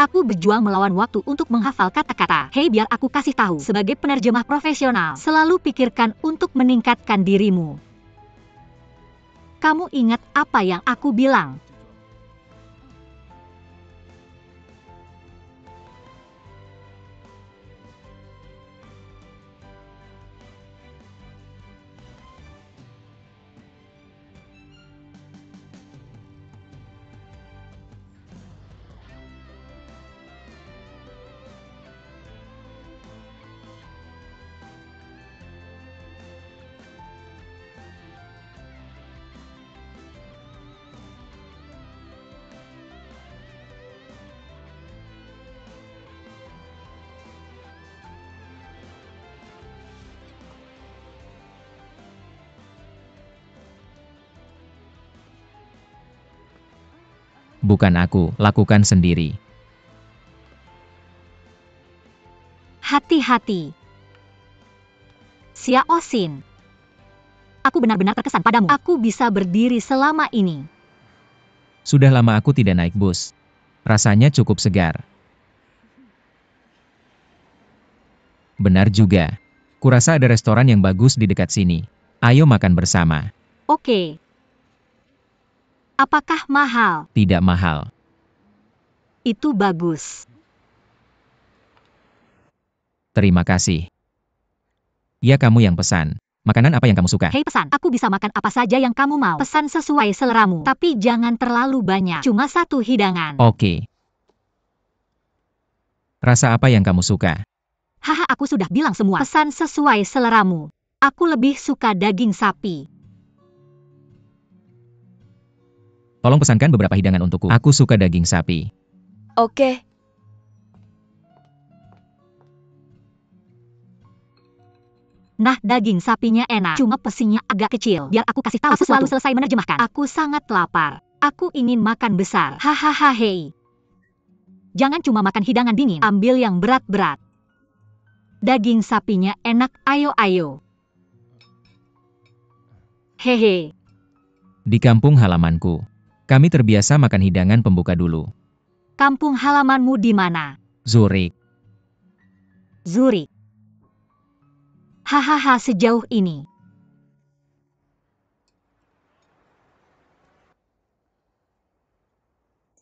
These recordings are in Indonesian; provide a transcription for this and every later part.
Aku berjuang melawan waktu untuk menghafal kata-kata. Hei, biar aku kasih tahu. Sebagai penerjemah profesional, selalu pikirkan untuk meningkatkan dirimu. Kamu ingat apa yang aku bilang? Bukan aku, lakukan sendiri. Hati-hati. Xiao Xin. Aku benar-benar terkesan padamu. Aku bisa berdiri selama ini. Sudah lama aku tidak naik bus. Rasanya cukup segar. Benar juga. Kurasa ada restoran yang bagus di dekat sini. Ayo makan bersama. Oke. Apakah mahal? Tidak mahal. Itu bagus. Terima kasih. Ya, kamu yang pesan. Makanan apa yang kamu suka? Hei, pesan. Aku bisa makan apa saja yang kamu mau. Pesan sesuai seleramu. Tapi jangan terlalu banyak. Cuma satu hidangan. Oke. Rasa apa yang kamu suka? Haha, aku sudah bilang semua. Pesan sesuai seleramu. Aku lebih suka daging sapi. Tolong pesankan beberapa hidangan untukku. Aku suka daging sapi. Oke. Nah, daging sapinya enak. Cuma pesinya agak kecil. Biar aku kasih tahu sesuatu. Aku selalu selesai menerjemahkan. Aku sangat lapar. Aku ingin makan besar. Hahaha, hei. Jangan cuma makan hidangan dingin. Ambil yang berat-berat. Daging sapinya enak. Ayo. Hehe. Di kampung halamanku, kami terbiasa makan hidangan pembuka dulu. Kampung halamanmu di mana? Zurich. Zurich. Hahaha, sejauh ini.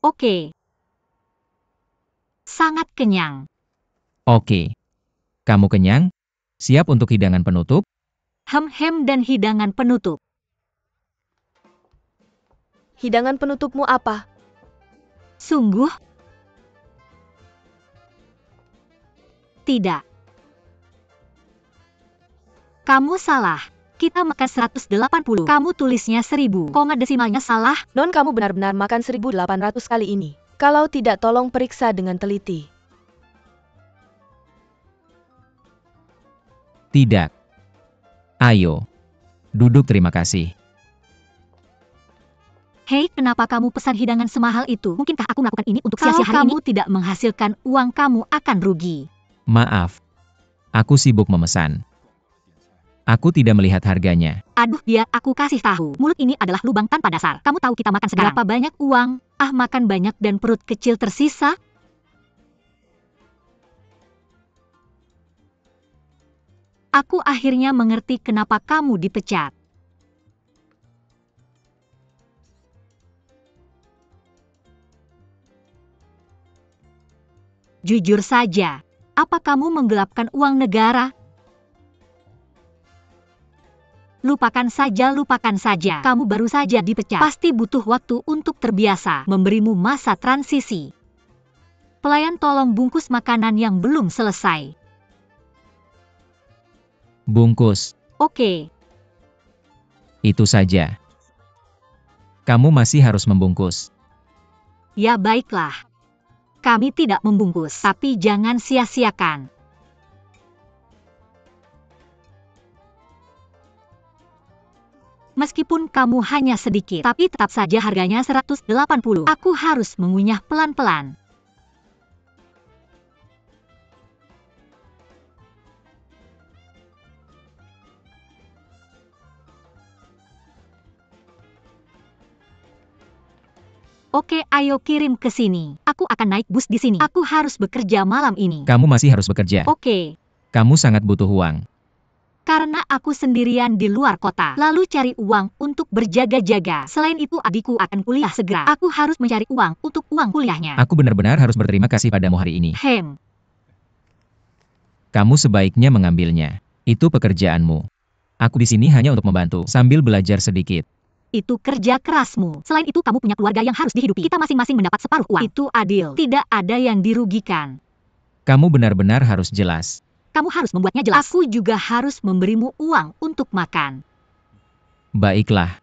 Oke. Sangat kenyang. Oke. Kamu kenyang? Siap untuk hidangan penutup? Hem dan hidangan penutup. Hidangan penutupmu apa? Sungguh? Tidak. Kamu salah. Kita makan 180. Kamu tulisnya 1000. Koma desimalnya salah. Non, kamu benar-benar makan 1800 kali ini. Kalau tidak, tolong periksa dengan teliti. Tidak. Ayo. Duduk, terima kasih. Hei, kenapa kamu pesan hidangan semahal itu? Mungkinkah aku melakukan ini untuk sia-sia hari ini? Kalau kamu tidak menghasilkan uang, kamu akan rugi. Maaf. Aku sibuk memesan. Aku tidak melihat harganya. Aduh, biar aku kasih tahu. Mulut ini adalah lubang tanpa dasar. Kamu tahu kita makan sekarang. Berapa banyak uang? Ah, makan banyak dan perut kecil tersisa? Aku akhirnya mengerti kenapa kamu dipecat. Jujur saja, apa kamu menggelapkan uang negara? Lupakan saja. Kamu baru saja dipecat. Pasti butuh waktu untuk terbiasa. Memberimu masa transisi. Pelayan, tolong bungkus makanan yang belum selesai. Bungkus. Oke. Itu saja. Kamu masih harus membungkus. Ya baiklah. Kami tidak membungkus, tapi jangan sia-siakan. Meskipun kamu hanya sedikit, tapi tetap saja harganya 180. Aku harus mengunyah pelan-pelan. Oke, ayo kirim ke sini. Aku akan naik bus di sini. Aku harus bekerja malam ini. Kamu masih harus bekerja. Oke. Kamu sangat butuh uang. Karena aku sendirian di luar kota, lalu cari uang untuk berjaga-jaga. Selain itu adikku akan kuliah segera. Aku harus mencari uang untuk uang kuliahnya. Aku benar-benar harus berterima kasih padamu hari ini. Kamu sebaiknya mengambilnya. Itu pekerjaanmu. Aku di sini hanya untuk membantu, sambil belajar sedikit. Itu kerja kerasmu. Selain itu kamu punya keluarga yang harus dihidupi. Kita masing-masing mendapat separuh uang. Itu adil. Tidak ada yang dirugikan. Kamu benar-benar harus jelas. Kamu harus membuatnya jelas. Aku juga harus memberimu uang untuk makan. Baiklah.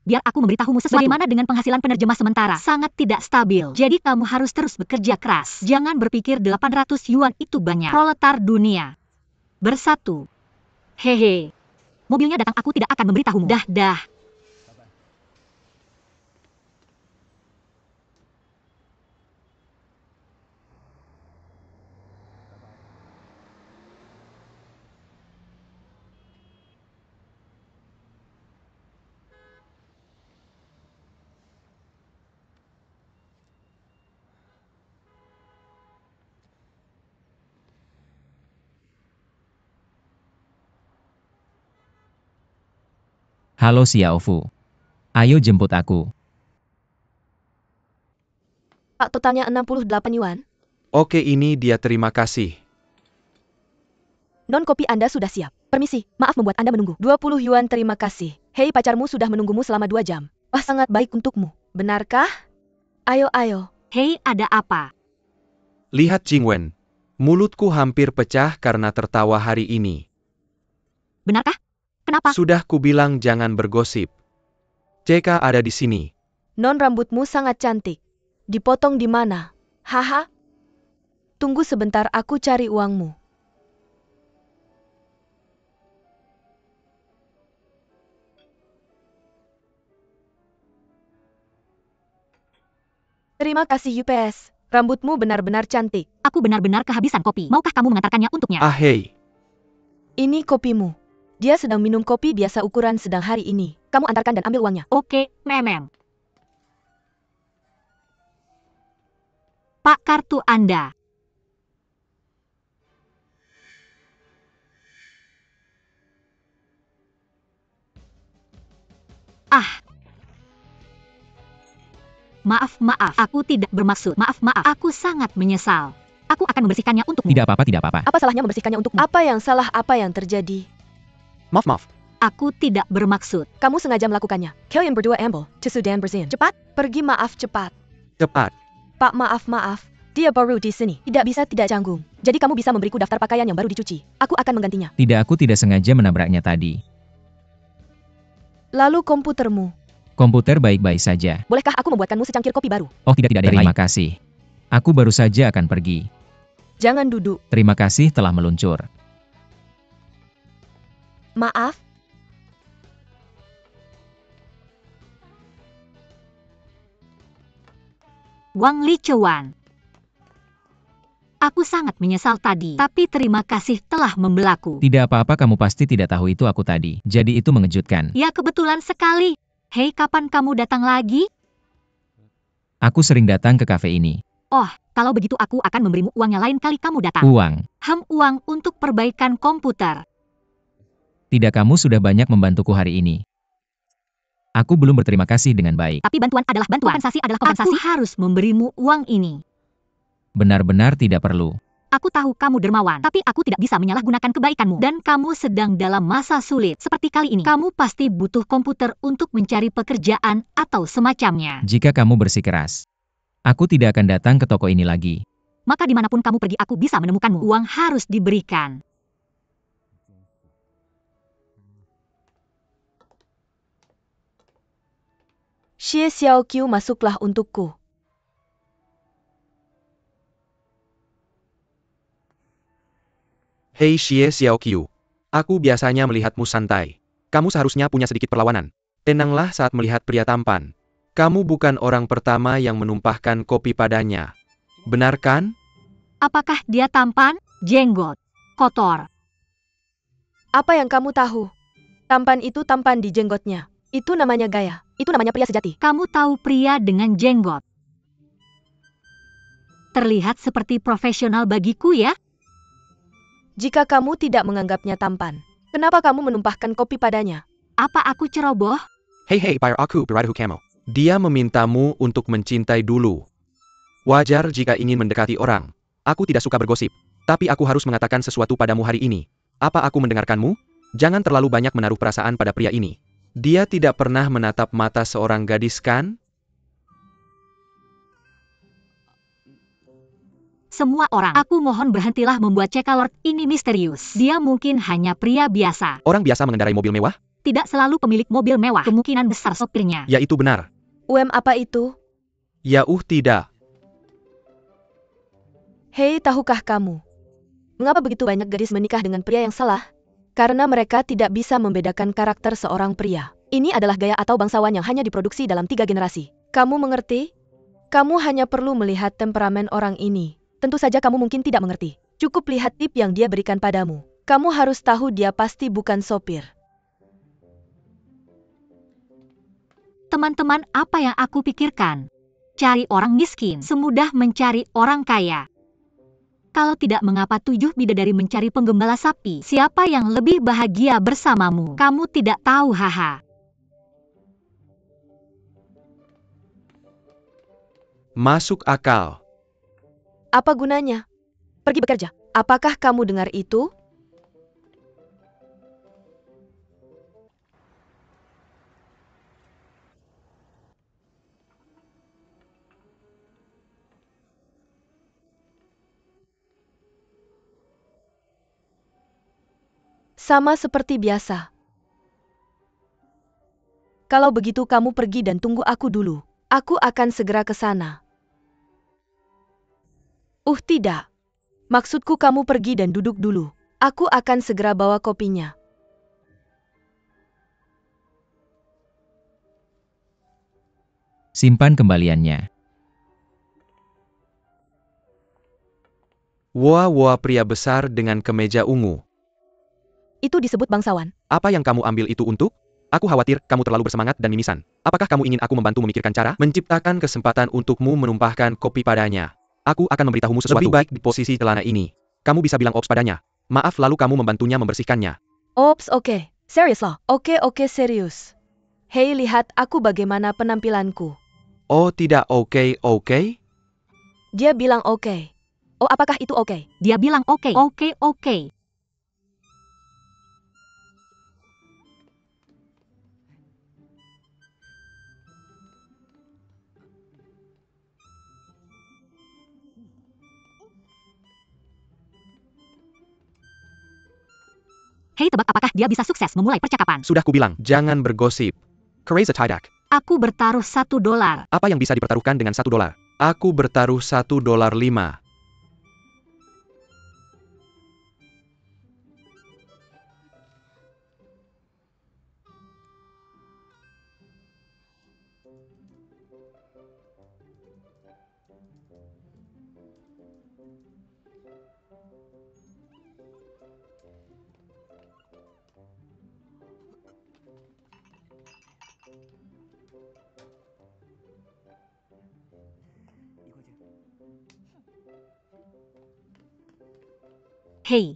Biar aku memberitahumu sesuatu. Bagaimana dengan penghasilan penerjemah sementara? Sangat tidak stabil. Jadi kamu harus terus bekerja keras. Jangan berpikir 800 yuan itu banyak. Proletar dunia bersatu. Hehe. Mobilnya datang, aku tidak akan memberitahumu. Dah. Halo Xiaofu. Ayo jemput aku. Pak, totalnya 68 yuan. Oke, ini dia, terima kasih. Non, kopi Anda sudah siap. Permisi, maaf membuat Anda menunggu. 20 yuan, terima kasih. Hei, pacarmu sudah menunggumu selama 2 jam. Wah, sangat baik untukmu. Benarkah? Ayo. Hei, ada apa? Lihat Jingwen. Mulutku hampir pecah karena tertawa hari ini. Benarkah? Kenapa? Sudah kubilang jangan bergosip. CK ada di sini. Non, rambutmu sangat cantik. Dipotong di mana? Haha. Tunggu sebentar, aku cari uangmu. Terima kasih UPS. Rambutmu benar-benar cantik. Aku benar-benar kehabisan kopi. Maukah kamu mengantarkannya untuknya? Hei. Ini kopimu. Dia sedang minum kopi biasa ukuran sedang hari ini. Kamu antarkan dan ambil uangnya. Oke, memem. Pak, kartu Anda. Maaf, aku tidak bermaksud. Maaf, aku sangat menyesal. Aku akan membersihkannya untukmu. Tidak apa-apa. Apa salahnya membersihkannya untukmu? Apa yang salah, apa yang terjadi? Maaf. Aku tidak bermaksud. Kamu sengaja melakukannya. Kalian berdua ambil. Tisu dan bersihin. Cepat, pergi, maaf, cepat. Cepat. Pak, maaf. Dia baru di sini. Tidak bisa tidak canggung. Jadi kamu bisa memberiku daftar pakaian yang baru dicuci. Aku akan menggantinya. Tidak, aku tidak sengaja menabraknya tadi. Lalu komputermu. Komputer baik-baik saja. Bolehkah aku membuatkanmu secangkir kopi baru? Oh tidak, terima kasih. Aku baru saja akan pergi. Jangan duduk. Terima kasih telah meluncur. Maaf. Wang Licuan. Aku sangat menyesal tadi, tapi terima kasih telah membelaku. Tidak apa-apa, kamu pasti tidak tahu itu aku tadi. Jadi itu mengejutkan. Ya, kebetulan sekali. Hei, kapan kamu datang lagi? Aku sering datang ke kafe ini. Oh, kalau begitu aku akan memberimu uangnya lain kali kamu datang. Uang. Uang untuk perbaikan komputer. Tidak, kamu sudah banyak membantuku hari ini. Aku belum berterima kasih dengan baik. Tapi bantuan adalah bantuan. Kompensasi adalah kompensasi. Aku harus memberimu uang ini. Benar-benar tidak perlu. Aku tahu kamu dermawan, tapi aku tidak bisa menyalahgunakan kebaikanmu. Dan kamu sedang dalam masa sulit. Seperti kali ini, kamu pasti butuh komputer untuk mencari pekerjaan atau semacamnya. Jika kamu bersikeras, aku tidak akan datang ke toko ini lagi. Maka dimanapun kamu pergi, aku bisa menemukanmu. Uang harus diberikan. Xie Xiaoqiu, masuklah untukku. Hei Xie Xiaoqiu. Aku biasanya melihatmu santai. Kamu seharusnya punya sedikit perlawanan. Tenanglah saat melihat pria tampan. Kamu bukan orang pertama yang menumpahkan kopi padanya. Benar kan? Apakah dia tampan? Jenggot. Kotor. Apa yang kamu tahu? Tampan itu tampan di jenggotnya. Itu namanya gaya. Itu namanya pria sejati. Kamu tahu pria dengan jenggot. Terlihat seperti profesional bagiku ya. Jika kamu tidak menganggapnya tampan, kenapa kamu menumpahkan kopi padanya? Apa aku ceroboh? Hei, biar aku beradu kamu. Dia memintamu untuk mencintai dulu. Wajar jika ingin mendekati orang. Aku tidak suka bergosip. Tapi aku harus mengatakan sesuatu padamu hari ini. Apa aku mendengarkanmu? Jangan terlalu banyak menaruh perasaan pada pria ini. Dia tidak pernah menatap mata seorang gadis kan? Semua orang, aku mohon berhentilah membuat Cekalord ini misterius. Dia mungkin hanya pria biasa. Orang biasa mengendarai mobil mewah? Tidak selalu pemilik mobil mewah. Kemungkinan besar sopirnya. Ya itu benar. Apa itu? Ya tidak. Hei, tahukah kamu? Mengapa begitu banyak gadis menikah dengan pria yang salah? Karena mereka tidak bisa membedakan karakter seorang pria. Ini adalah gaya atau bangsawan yang hanya diproduksi dalam 3 generasi. Kamu mengerti? Kamu hanya perlu melihat temperamen orang ini. Tentu saja kamu mungkin tidak mengerti. Cukup lihat tip yang dia berikan padamu. Kamu harus tahu dia pasti bukan sopir. Teman-teman, apa yang aku pikirkan? Cari orang miskin semudah mencari orang kaya. Kalau tidak, mengapa 7 bidadari mencari penggembala sapi? Siapa yang lebih bahagia bersamamu? Kamu tidak tahu, haha. Masuk akal. Apa gunanya? Pergi bekerja. Apakah kamu dengar itu? Sama seperti biasa. Kalau begitu kamu pergi dan tunggu aku dulu. Aku akan segera ke sana. Tidak. Maksudku kamu pergi dan duduk dulu. Aku akan segera bawa kopinya. Simpan kembaliannya. Wah, pria besar dengan kemeja ungu. Itu disebut bangsawan. Apa yang kamu ambil itu untuk? Aku khawatir kamu terlalu bersemangat dan mimisan. Apakah kamu ingin aku membantu memikirkan cara menciptakan kesempatan untukmu menumpahkan kopi padanya? Aku akan memberitahumu sesuatu. Lebih baik di posisi celana ini. Kamu bisa bilang ops padanya. Maaf, lalu kamu membantunya membersihkannya. Oke. Serius loh. Oke, serius. Hei, lihat aku bagaimana penampilanku. Oh tidak, oke. Dia bilang oke. Oh, apakah itu oke? Dia bilang oke. Oke. Hei, tebak apakah dia bisa sukses memulai percakapan? Sudah kubilang, jangan bergosip. Crazy Tidak. Aku bertaruh $1. Apa yang bisa dipertaruhkan dengan $1? Aku bertaruh $1.5. Hei,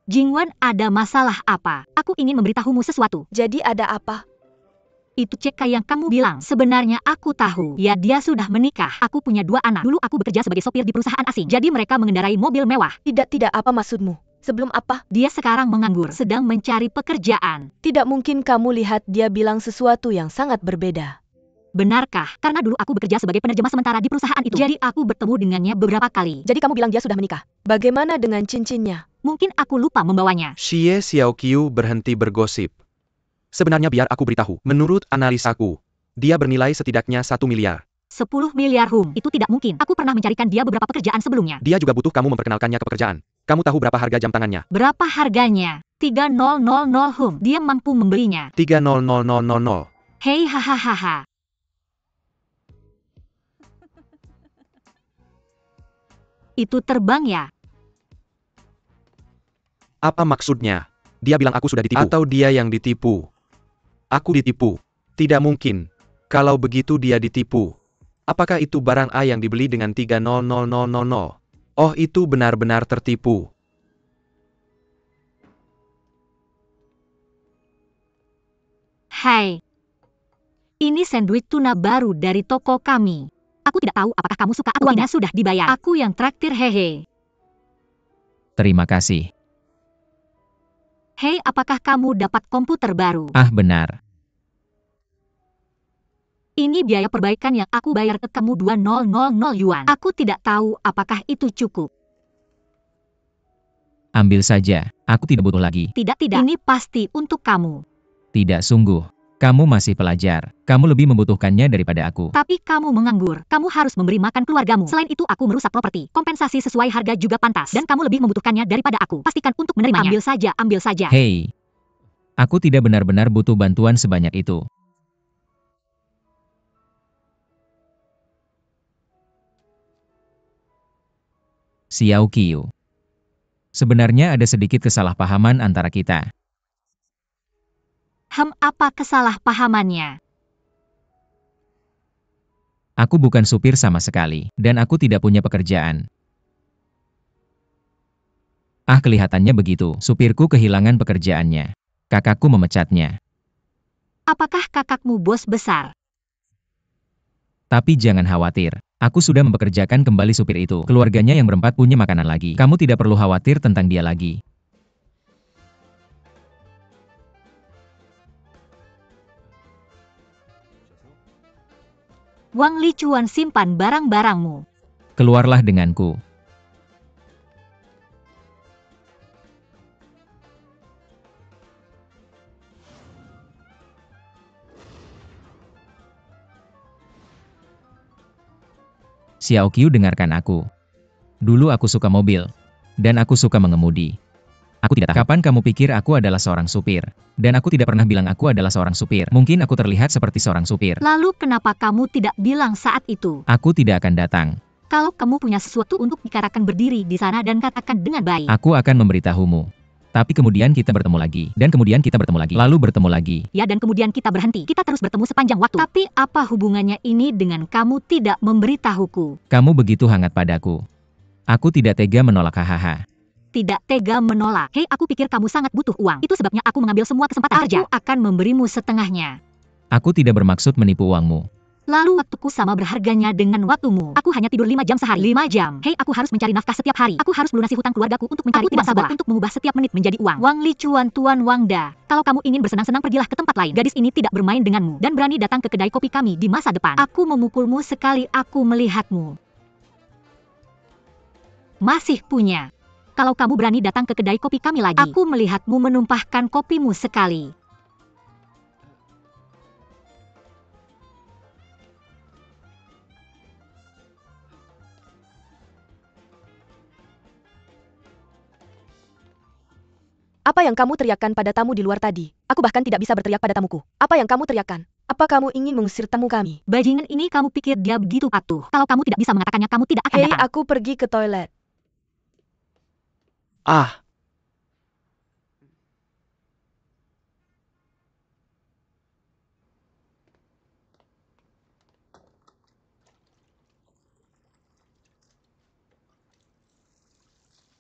Jingwan, ada masalah apa? Aku ingin memberitahumu sesuatu. Jadi ada apa? Itu Ceka yang kamu bilang. Sebenarnya aku tahu. Ya, dia sudah menikah. Aku punya 2 anak. Dulu aku bekerja sebagai sopir di perusahaan asing. Jadi mereka mengendarai mobil mewah. Tidak, apa maksudmu? Sebelum apa? Dia sekarang menganggur, sedang mencari pekerjaan. Tidak mungkin kamu lihat dia bilang sesuatu yang sangat berbeda. Benarkah? Karena dulu aku bekerja sebagai penerjemah sementara di perusahaan itu. Jadi aku bertemu dengannya beberapa kali. Jadi kamu bilang dia sudah menikah. Bagaimana dengan cincinnya? Mungkin aku lupa membawanya. Xie Xiaoqiu berhenti bergosip. Sebenarnya biar aku beritahu, menurut analisaku, dia bernilai setidaknya 1 miliar. 10 miliar hum. Itu tidak mungkin. Aku pernah mencarikan dia beberapa pekerjaan sebelumnya. Dia juga butuh kamu memperkenalkannya ke pekerjaan. Kamu tahu berapa harga jam tangannya? Berapa harganya? 3.000 hum. Dia mampu membelinya. 30000. Hei, hahaha. Itu terbang ya? Apa maksudnya? Dia bilang aku sudah ditipu. Atau dia yang ditipu? Aku ditipu. Tidak mungkin. Kalau begitu dia ditipu. Apakah itu barang A yang dibeli dengan 30000? Oh, itu benar-benar tertipu. Hai. Ini sandwich tuna baru dari toko kami. Aku tidak tahu apakah kamu suka atau tidak. Sudah dibayar. Aku yang traktir, hehe. Terima kasih. Hei, apakah kamu dapat komputer baru? Ah, benar. Ini biaya perbaikan yang aku bayar ke kamu 2000 yuan. Aku tidak tahu apakah itu cukup. Ambil saja. Aku tidak butuh lagi. Tidak, ini pasti untuk kamu. Tidak, sungguh. Kamu masih pelajar. Kamu lebih membutuhkannya daripada aku. Tapi kamu menganggur. Kamu harus memberi makan keluargamu. Selain itu, aku merusak properti. Kompensasi sesuai harga juga pantas. Dan kamu lebih membutuhkannya daripada aku. Pastikan untuk menerimanya. Ambil saja. Hei. Aku tidak benar-benar butuh bantuan sebanyak itu. Xiao Qiu. Sebenarnya ada sedikit kesalahpahaman antara kita. Apa kesalahpahamannya? Aku bukan supir sama sekali, dan aku tidak punya pekerjaan. Ah, kelihatannya begitu. Supirku kehilangan pekerjaannya. Kakakku memecatnya. Apakah kakakmu bos besar? Tapi jangan khawatir. Aku sudah mempekerjakan kembali supir itu. Keluarganya yang berempat punya makanan lagi. Kamu tidak perlu khawatir tentang dia lagi. Wang Licuan, simpan barang-barangmu. Keluarlah denganku. Xiao Qiu, dengarkan aku. Dulu aku suka mobil. Dan aku suka mengemudi. Aku tidak tahu. Kapan kamu pikir aku adalah seorang supir? Dan aku tidak pernah bilang aku adalah seorang supir. Mungkin aku terlihat seperti seorang supir. Lalu kenapa kamu tidak bilang saat itu? Aku tidak akan datang. Kalau kamu punya sesuatu untuk bicarakan, berdiri di sana dan katakan dengan baik. Aku akan memberitahumu. Tapi kemudian kita bertemu lagi. Dan kemudian kita bertemu lagi. Lalu bertemu lagi. Ya, dan kemudian kita berhenti. Kita terus bertemu sepanjang waktu. Tapi apa hubungannya ini dengan kamu tidak memberitahuku? Kamu begitu hangat padaku. Aku tidak tega menolak, hahaha. Tidak tega menolak. Hei, aku pikir kamu sangat butuh uang. Itu sebabnya aku mengambil semua kesempatan kerja. Aku akan memberimu setengahnya. Aku tidak bermaksud menipu uangmu. Lalu waktuku sama berharganya dengan waktumu. Aku hanya tidur 5 jam sehari. 5 jam. Hei, aku harus mencari nafkah setiap hari. Aku harus melunasi hutang keluargaku untuk mencari uang sekolah. Untuk mengubah setiap menit menjadi uang. Wang Licuan, Tuan Wangda. Kalau kamu ingin bersenang-senang, pergilah ke tempat lain. Gadis ini tidak bermain denganmu. Dan berani datang ke kedai kopi kami di masa depan. Aku memukulmu sekali aku melihatmu. Masih punya. Kalau kamu berani datang ke kedai kopi kami lagi, aku melihatmu menumpahkan kopimu sekali. Apa yang kamu teriakkan pada tamu di luar tadi? Aku bahkan tidak bisa berteriak pada tamuku. Apa yang kamu teriakkan? Apa kamu ingin mengusir tamu kami? Bajingan ini, kamu pikir dia begitu patuh? Kalau kamu tidak bisa mengatakannya, kamu tidak akan Hei, datang. aku pergi ke toilet. Ah,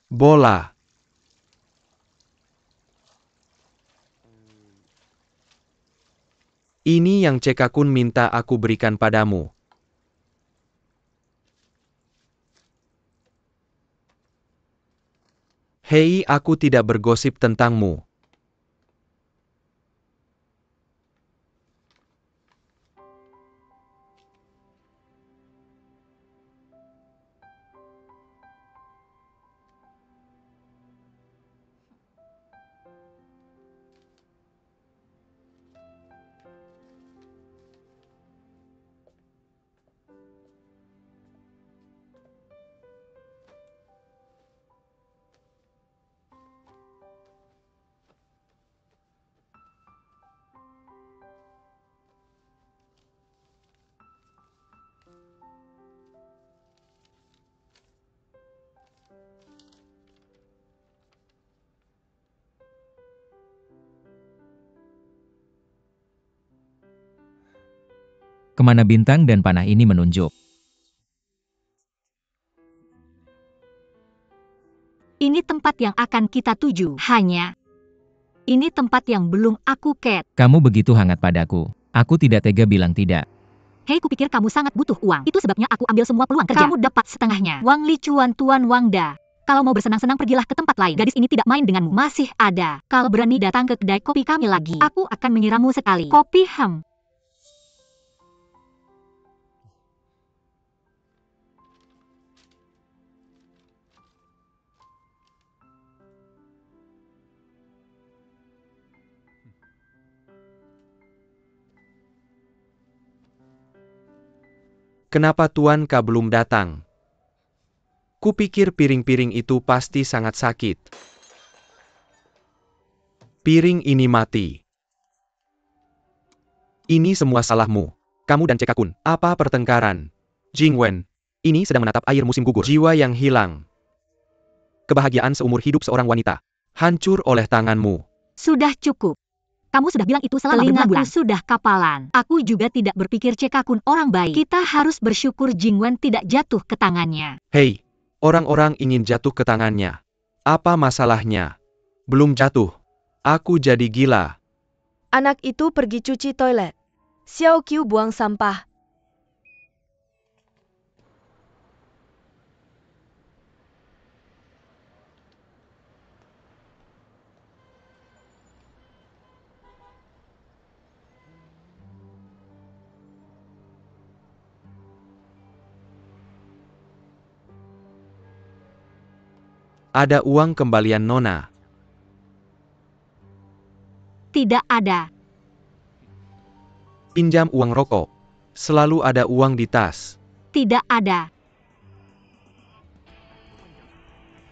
bola. Ini yang Cekakun minta aku berikan padamu. Hei, aku tidak bergosip tentangmu. Kemana bintang dan panah ini menunjuk? Ini tempat yang akan kita tuju. Hanya, ini tempat yang belum aku ket. Kamu begitu hangat padaku. Aku tidak tega bilang tidak. Hei, kupikir kamu sangat butuh uang. Itu sebabnya aku ambil semua peluang kerja. Kamu dapat setengahnya. Wang Li Cuan Tuan Wangda. Kalau mau bersenang-senang pergilah ke tempat lain. Gadis ini tidak main denganmu. Masih ada. Kalau berani datang ke kedai kopi kami lagi, aku akan menyiramu sekali. Kopi hem. Kenapa Tuan Ka belum datang? Kupikir piring-piring itu pasti sangat sakit. Piring ini mati. Ini semua salahmu. Kamu dan Cekakun. Apa pertengkaran? Jingwen, ini sedang menatap air musim gugur. Jiwa yang hilang. Kebahagiaan seumur hidup seorang wanita. Hancur oleh tanganmu. Sudah cukup. Kamu sudah bilang itu selama berbulan-bulan. Sudah kapalan. Aku juga tidak berpikir Cekakun orang baik. Kita harus bersyukur Jingwen tidak jatuh ke tangannya. Hei, orang-orang ingin jatuh ke tangannya. Apa masalahnya? Belum jatuh. Aku jadi gila. Anak itu pergi cuci toilet. Xiao Qiu buang sampah. Ada uang kembalian Nona. Tidak ada. Pinjam uang rokok. Selalu ada uang di tas. Tidak ada.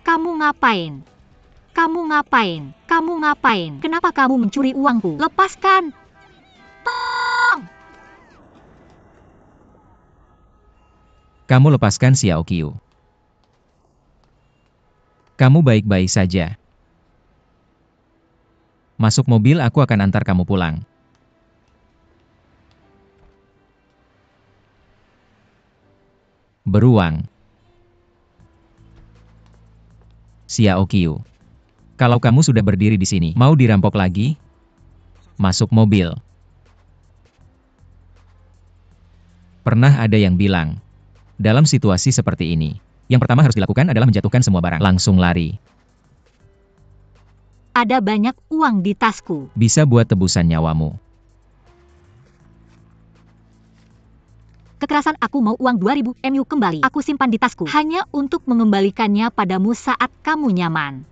Kamu ngapain? Kamu ngapain? Kamu ngapain? Kenapa kamu mencuri uangku? Lepaskan! Tong! Kamu lepaskan Xiao Qiu. Kamu baik-baik saja. Masuk mobil, aku akan antar kamu pulang. Beruang. Xiao Qiu. Kalau kamu sudah berdiri di sini, mau dirampok lagi? Masuk mobil. Pernah ada yang bilang, dalam situasi seperti ini, yang pertama harus dilakukan adalah menjatuhkan semua barang. Langsung lari. Ada banyak uang di tasku. Bisa buat tebusan nyawamu. Kekerasan, aku mau uang 2000 MU kembali. Aku simpan di tasku. Hanya untuk mengembalikannya padamu saat kamu nyaman.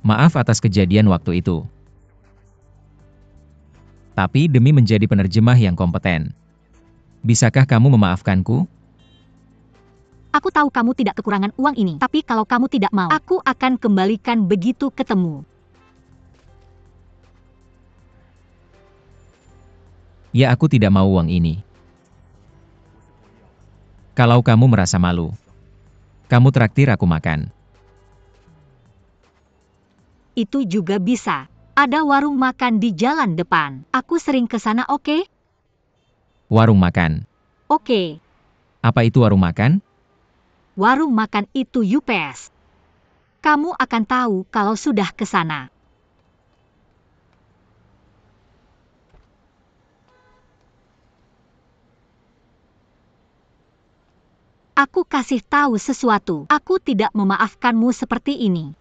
Maaf atas kejadian waktu itu. Tapi demi menjadi penerjemah yang kompeten, bisakah kamu memaafkanku? Aku tahu kamu tidak kekurangan uang ini. Tapi kalau kamu tidak mau, aku akan kembalikan begitu ketemu. Ya, aku tidak mau uang ini. Kalau kamu merasa malu, kamu traktir aku makan. Itu juga bisa. Ada warung makan di jalan depan. Aku sering ke sana, oke? Warung makan. Oke. Apa itu warung makan? Warung makan itu UPS. Kamu akan tahu kalau sudah ke sana. Aku kasih tahu sesuatu. Aku tidak memaafkanmu seperti ini.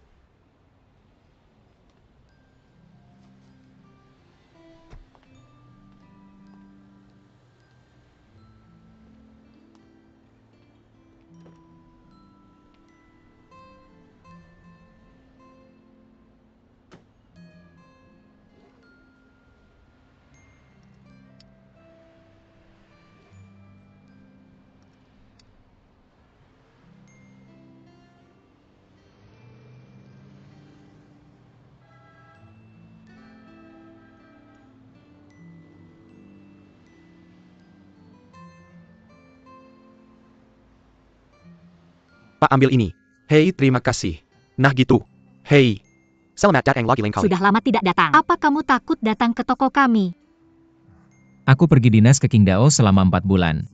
Pak, ambil ini. Hei, terima kasih. Nah gitu. Hei. Selamat datang lagi lain kali. Sudah lama tidak datang. Apa kamu takut datang ke toko kami? Aku pergi dinas ke Qingdao selama 4 bulan.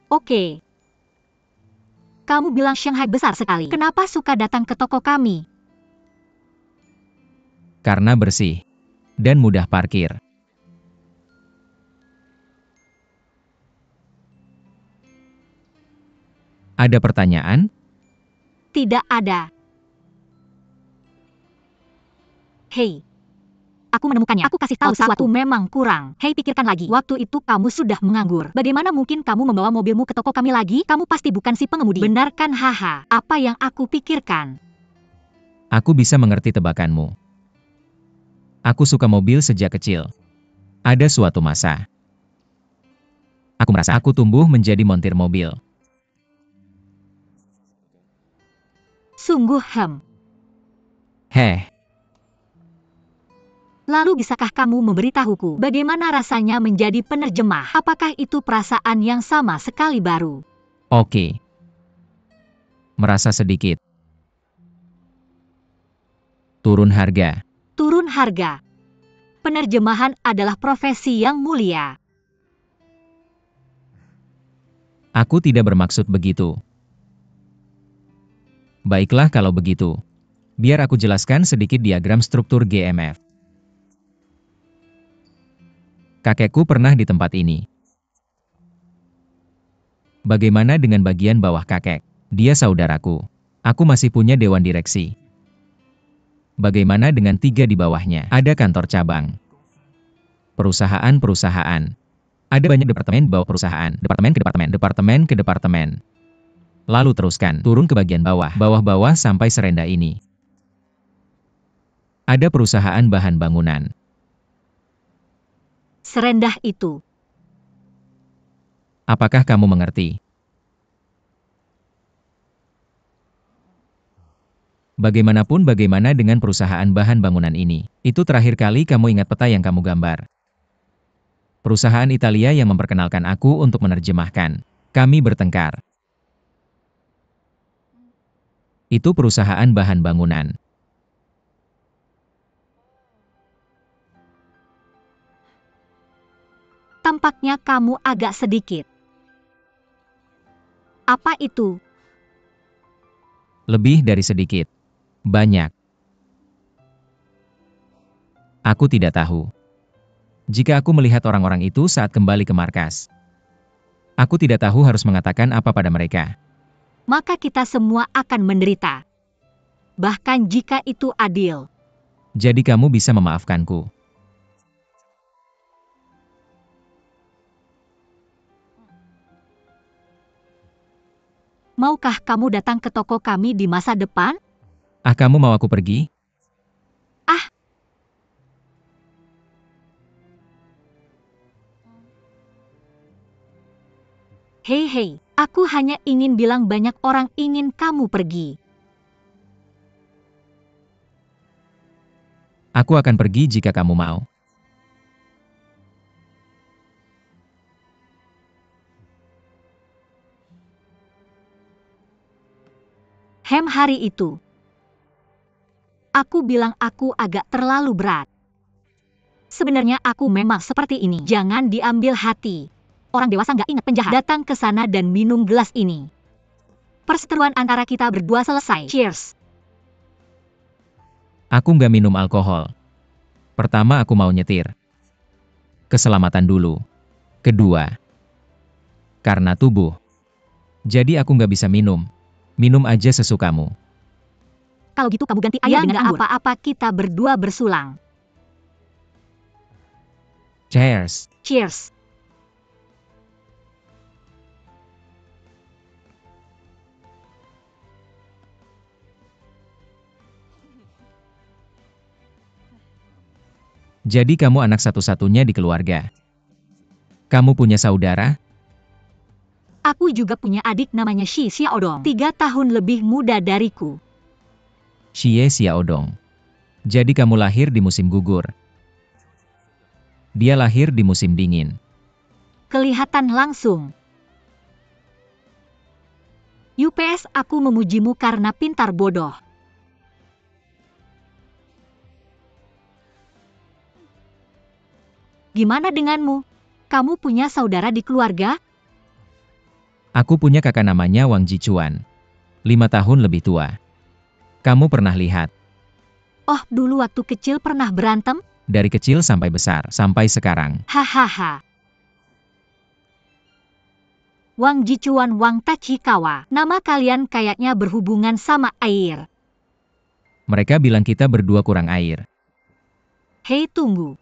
Oke. Kamu bilang Shanghai besar sekali. Kenapa suka datang ke toko kami? Karena bersih dan mudah parkir. Ada pertanyaan? Tidak ada. Hei. Aku menemukannya. Aku kasih tahu sesuatu memang kurang. Hei, pikirkan lagi. Waktu itu kamu sudah menganggur. Bagaimana mungkin kamu membawa mobilmu ke toko kami lagi? Kamu pasti bukan si pengemudi. Benar kan? Haha. Apa yang aku pikirkan? Aku bisa mengerti tebakanmu. Aku suka mobil sejak kecil. Ada suatu masa. Aku merasa aku tumbuh menjadi montir mobil. Sungguh Heh, Lalu bisakah kamu memberitahuku bagaimana rasanya menjadi penerjemah? Apakah itu perasaan yang sama sekali baru? oke. Merasa sedikit. Turun harga. Turun harga. Penerjemahan adalah profesi yang mulia. Aku tidak bermaksud begitu. Baiklah kalau begitu. Biar aku jelaskan sedikit diagram struktur GMF. Kakekku pernah di tempat ini. Bagaimana dengan bagian bawah kakek? Dia saudaraku. Aku masih punya dewan direksi. Bagaimana dengan 3 di bawahnya? Ada kantor cabang. Perusahaan-perusahaan. Ada banyak departemen di bawah perusahaan. Departemen ke departemen, departemen ke departemen. Lalu teruskan, turun ke bagian bawah, bawah-bawah sampai serendah ini. Ada perusahaan bahan bangunan. Serendah itu. Apakah kamu mengerti? Bagaimanapun bagaimana dengan perusahaan bahan bangunan ini? Itu terakhir kali kamu ingat peta yang kamu gambar. Perusahaan Italia yang memperkenalkan aku untuk menerjemahkan. Kami bertengkar. Itu perusahaan bahan bangunan. Tampaknya kamu agak sedikit. Apa itu? Lebih dari sedikit. Banyak. Aku tidak tahu. Jika aku melihat orang-orang itu saat kembali ke markas, aku tidak tahu harus mengatakan apa pada mereka. Maka kita semua akan menderita. Bahkan jika itu adil. Jadi kamu bisa memaafkanku. Maukah kamu datang ke toko kami di masa depan? Ah, kamu mau aku pergi? Ah. Hei, aku hanya ingin bilang banyak orang ingin kamu pergi. Aku akan pergi jika kamu mau. Hari itu. Aku bilang aku agak terlalu berat. Sebenarnya aku memang seperti ini. Jangan diambil hati. Orang dewasa nggak ingat penjahat. Datang ke sana dan minum gelas ini. Perseteruan antara kita berdua selesai. Cheers. Aku nggak minum alkohol. Pertama aku mau nyetir. Keselamatan dulu. Kedua, karena tubuh. Jadi aku nggak bisa minum. Minum aja sesukamu. Kalau gitu kamu ganti air dengan anggur. Apa-apa kita berdua bersulang. Cheers. Cheers. Jadi kamu anak satu-satunya di keluarga. Kamu punya saudara? Aku juga punya adik namanya Shi Xiaodong. 3 tahun lebih muda dariku. Xie Xiaodong. Jadi kamu lahir di musim gugur. Dia lahir di musim dingin. Kelihatan langsung. UPS aku memujimu karena pintar bodoh. Gimana denganmu? Kamu punya saudara di keluarga? Aku punya kakak namanya Wang Jichuan. 5 tahun lebih tua. Kamu pernah lihat? Oh, dulu waktu kecil pernah berantem? Dari kecil sampai besar, sampai sekarang. Hahaha. Wang Jichuan Wang Tachikawa. Nama kalian kayaknya berhubungan sama air. Mereka bilang kita berdua kurang air. Hei, tunggu.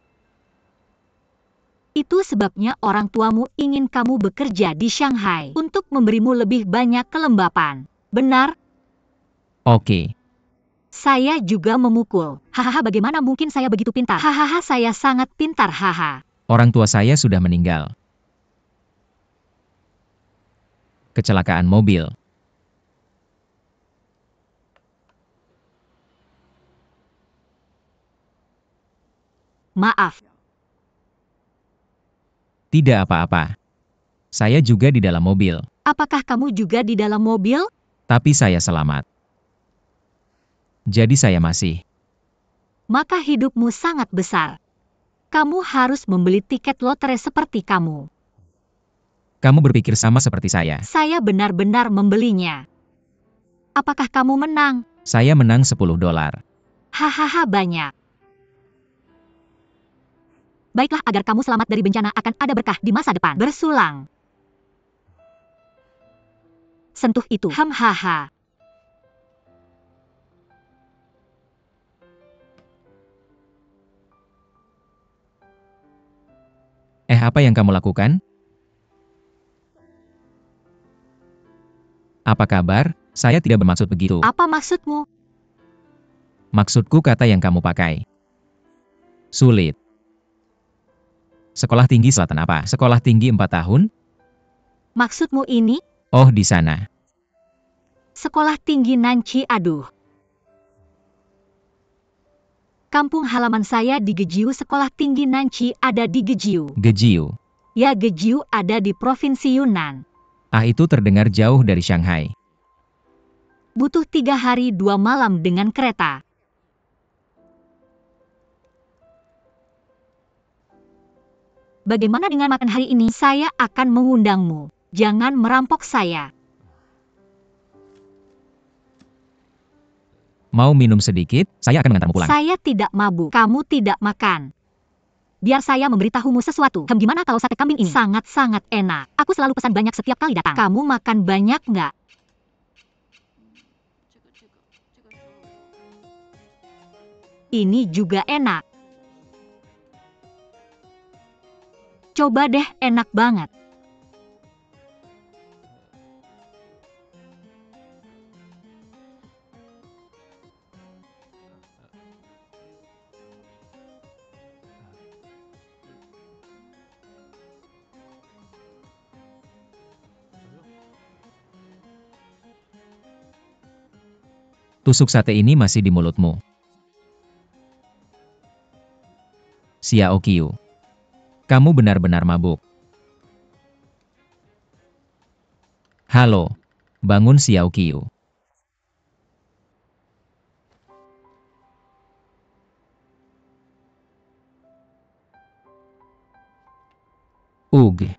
Itu sebabnya orang tuamu ingin kamu bekerja di Shanghai untuk memberimu lebih banyak kelembapan. Benar? Oke. Saya juga memukul. Hahaha, bagaimana mungkin saya begitu pintar? Hahaha, saya sangat pintar, haha. Orang tua saya sudah meninggal. Kecelakaan mobil. Maaf. Tidak apa-apa. Saya juga di dalam mobil, Apakah kamu juga di dalam mobil? tapi saya selamat. Jadi saya masih. Maka hidupmu sangat besar. Kamu harus membeli tiket lotre seperti kamu. Kamu berpikir sama seperti saya. Saya benar-benar membelinya. Apakah kamu menang? Saya menang $10. Hahaha, banyak. Baiklah, agar kamu selamat dari bencana akan ada berkah di masa depan. Bersulang. Sentuh itu. Hahaha. Apa yang kamu lakukan? Apa kabar? Saya tidak bermaksud begitu. Apa maksudmu? Maksudku kata yang kamu pakai. Sulit. Sekolah tinggi selatan apa? Sekolah tinggi 4 tahun? Maksudmu ini? Oh, di sana. Sekolah tinggi Nanci, aduh. Kampung halaman saya di Gejiu, sekolah tinggi Nanci ada di Gejiu. Gejiu. Ya, Gejiu ada di Provinsi Yunnan. Itu terdengar jauh dari Shanghai. Butuh 3 hari 2 malam dengan kereta. Bagaimana dengan makan hari ini? Saya akan mengundangmu. Jangan merampok saya. Mau minum sedikit? Saya akan mengantarmu pulang. Saya tidak mabuk. Kamu tidak makan. Biar saya memberitahumu sesuatu. Gimana kalau sate kambing ini? Sangat-sangat enak. Aku selalu pesan banyak setiap kali datang. Kamu makan banyak nggak? Ini juga enak. Coba deh, enak banget. Tusuk sate ini masih di mulutmu. Xiao Qiu. Kamu benar-benar mabuk. Halo. Bangun Xiao Qiu. Ugh.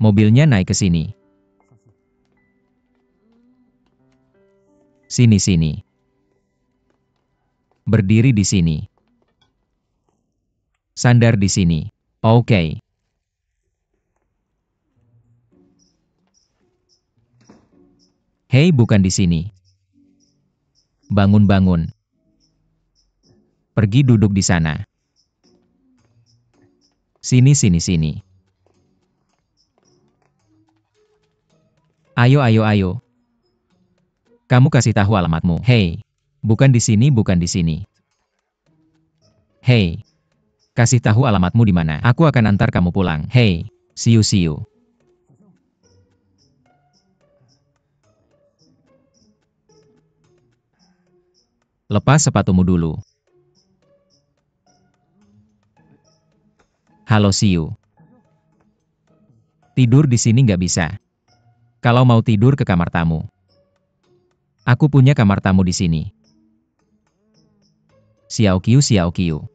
Mobilnya naik ke sini. Sini. Berdiri di sini. Sandar di sini. Oke. Hei, bukan di sini. Bangun. Pergi duduk di sana. Sini. Ayo. Kamu kasih tahu alamatmu. Hei, bukan di sini. Hei, kasih tahu alamatmu di mana. Aku akan antar kamu pulang. Hei, see you. Lepas sepatumu dulu. Halo Xiu. Tidur di sini nggak bisa. Kalau mau tidur ke kamar tamu. Aku punya kamar tamu di sini. Xiao Qiu, Xiao Qiu.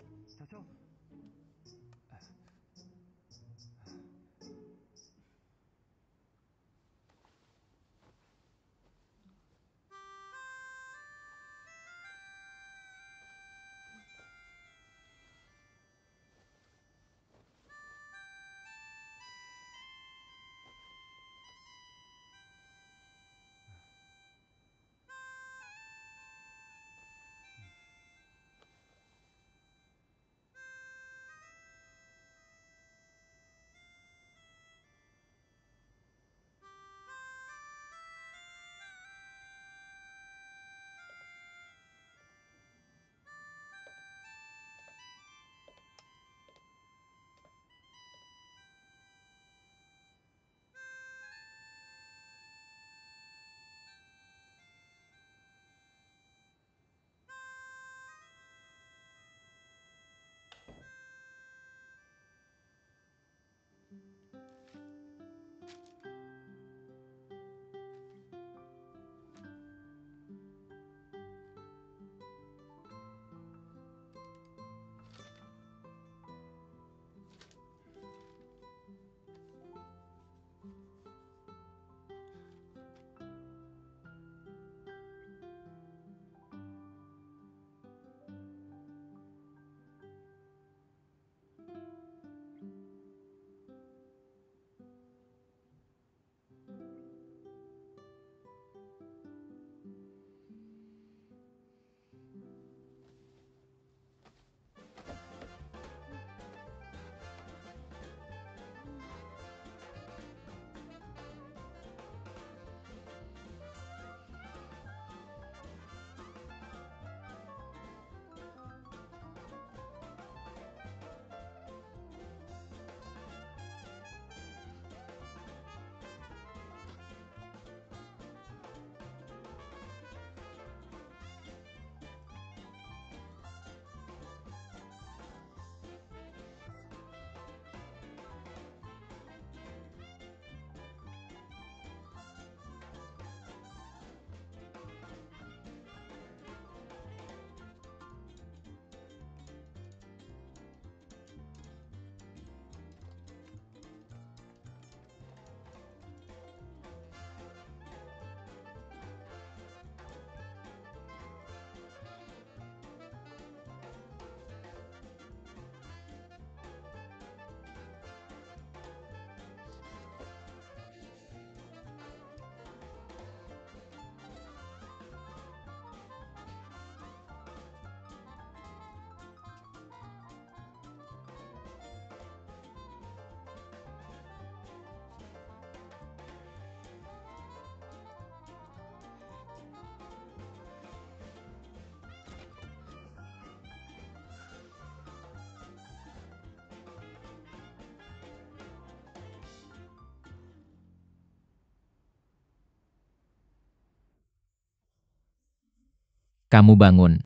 Kamu bangun.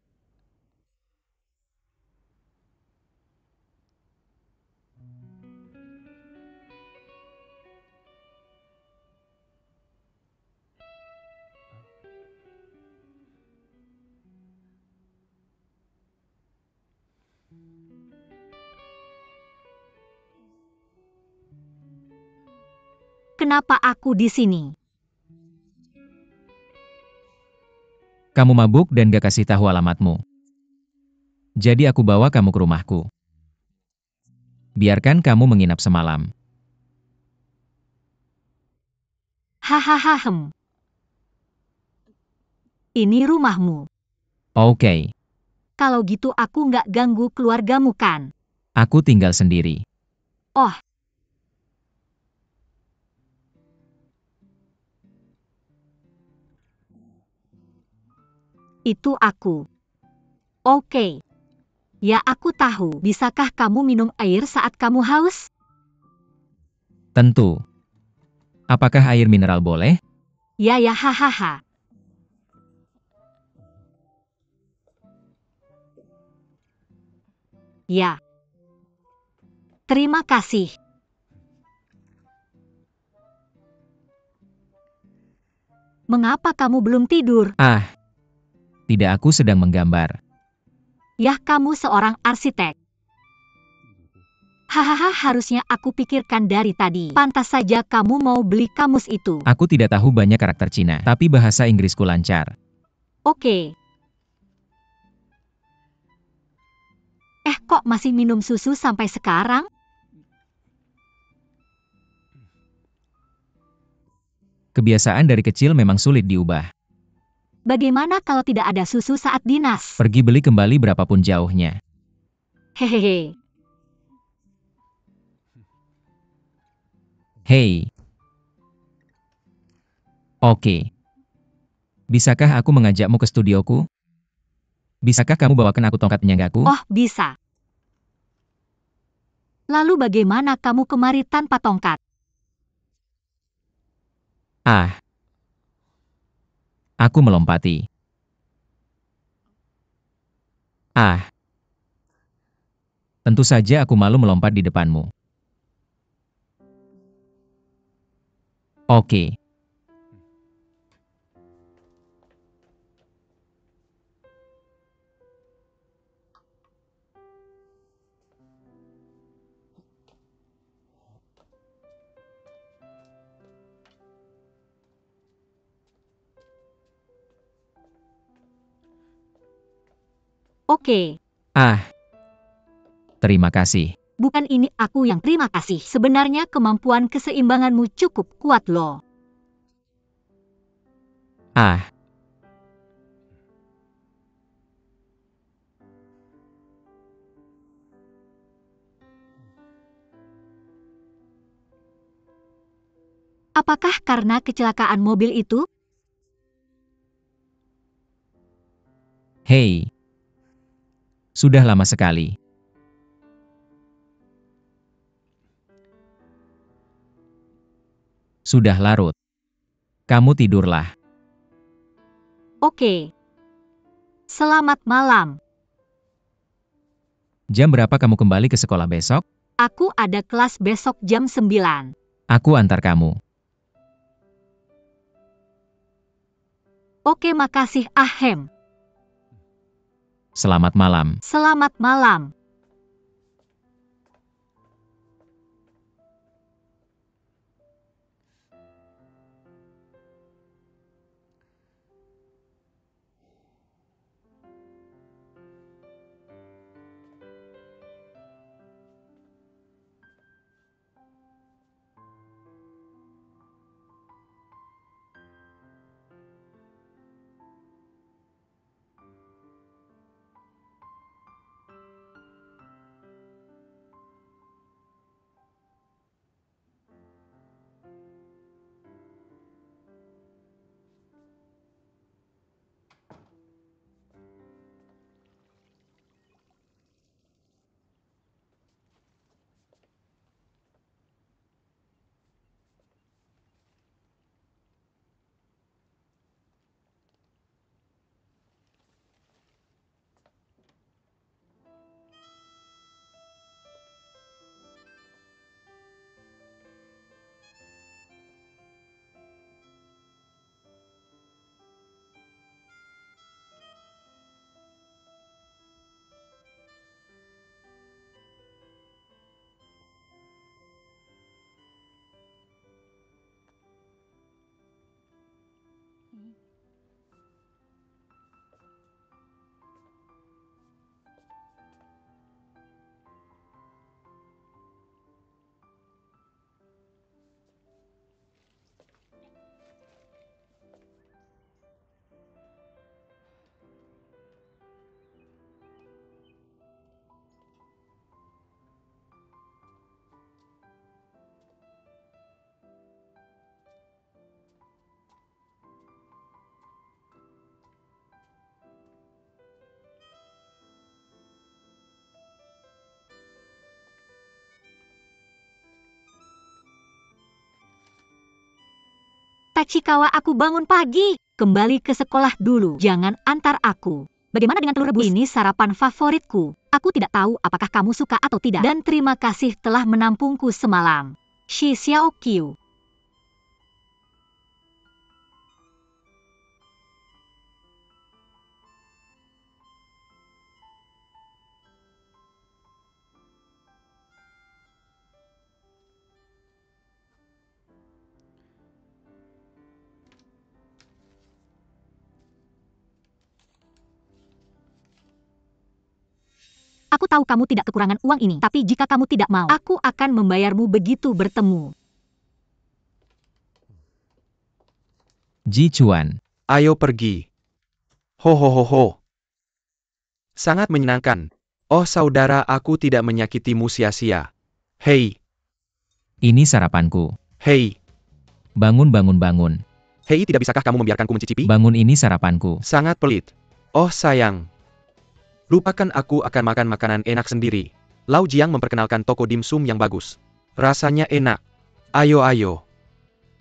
Kenapa aku di sini? Kamu mabuk dan gak kasih tahu alamatmu. Jadi aku bawa kamu ke rumahku. Biarkan kamu menginap semalam. Hahaha. Ini rumahmu. Oke, Kalau gitu aku nggak ganggu keluargamu kan? aku tinggal sendiri. Oh, itu aku. Oke. Ya aku tahu. Bisakah kamu minum air saat kamu haus? Tentu. Apakah air mineral boleh? Ya hahaha. Ya. Terima kasih. Mengapa kamu belum tidur? Ah, tidak, aku sedang menggambar. Yah, kamu seorang arsitek. Hahaha, harusnya aku pikirkan dari tadi. Pantas saja kamu mau beli kamus itu. Aku tidak tahu banyak karakter Cina, tapi bahasa Inggrisku lancar. Oke. Kok masih minum susu sampai sekarang? Kebiasaan dari kecil memang sulit diubah. Bagaimana kalau tidak ada susu saat dinas? Pergi beli kembali berapapun jauhnya. Hehehe. Hei. Oke. Bisakah aku mengajakmu ke studioku? Bisakah kamu bawakan aku tongkat penyanggaku? Oh, bisa. Lalu bagaimana kamu kemari tanpa tongkat? Ah. Aku melompati. Ah. Tentu saja aku malu melompat di depanmu. Oke. Oke. Ah. Terima kasih. Bukan ini aku yang terima kasih. Sebenarnya kemampuan keseimbanganmu cukup kuat loh. Ah. Apakah karena kecelakaan mobil itu? Hei. Sudah lama sekali. Sudah larut. Kamu tidurlah. Oke. Selamat malam. Jam berapa kamu kembali ke sekolah besok? Aku ada kelas besok jam 9. Aku antar kamu. Oke, makasih Ahem. Selamat malam. Selamat malam. Tachikawa, aku bangun pagi. Kembali ke sekolah dulu. Jangan antar aku. Bagaimana dengan telur rebus? Ini sarapan favoritku. Aku tidak tahu apakah kamu suka atau tidak. Dan terima kasih telah menampungku semalam. Shi Xiaoqiu. Aku tahu kamu tidak kekurangan uang ini, tapi jika kamu tidak mau, aku akan membayarmu begitu bertemu. Ji Chuan. Ayo pergi. Ho ho ho ho. Sangat menyenangkan. Oh saudara, aku tidak menyakitimu sia-sia. Hei, Ini sarapanku. hei, Bangun bangun bangun. hei, tidak bisakah kamu membiarkanku mencicipi? Bangun, ini sarapanku. Sangat pelit. Oh sayang. Lupakan, aku akan makan makanan enak sendiri. Lau Jiang memperkenalkan toko dimsum yang bagus. Rasanya enak. Ayo ayo.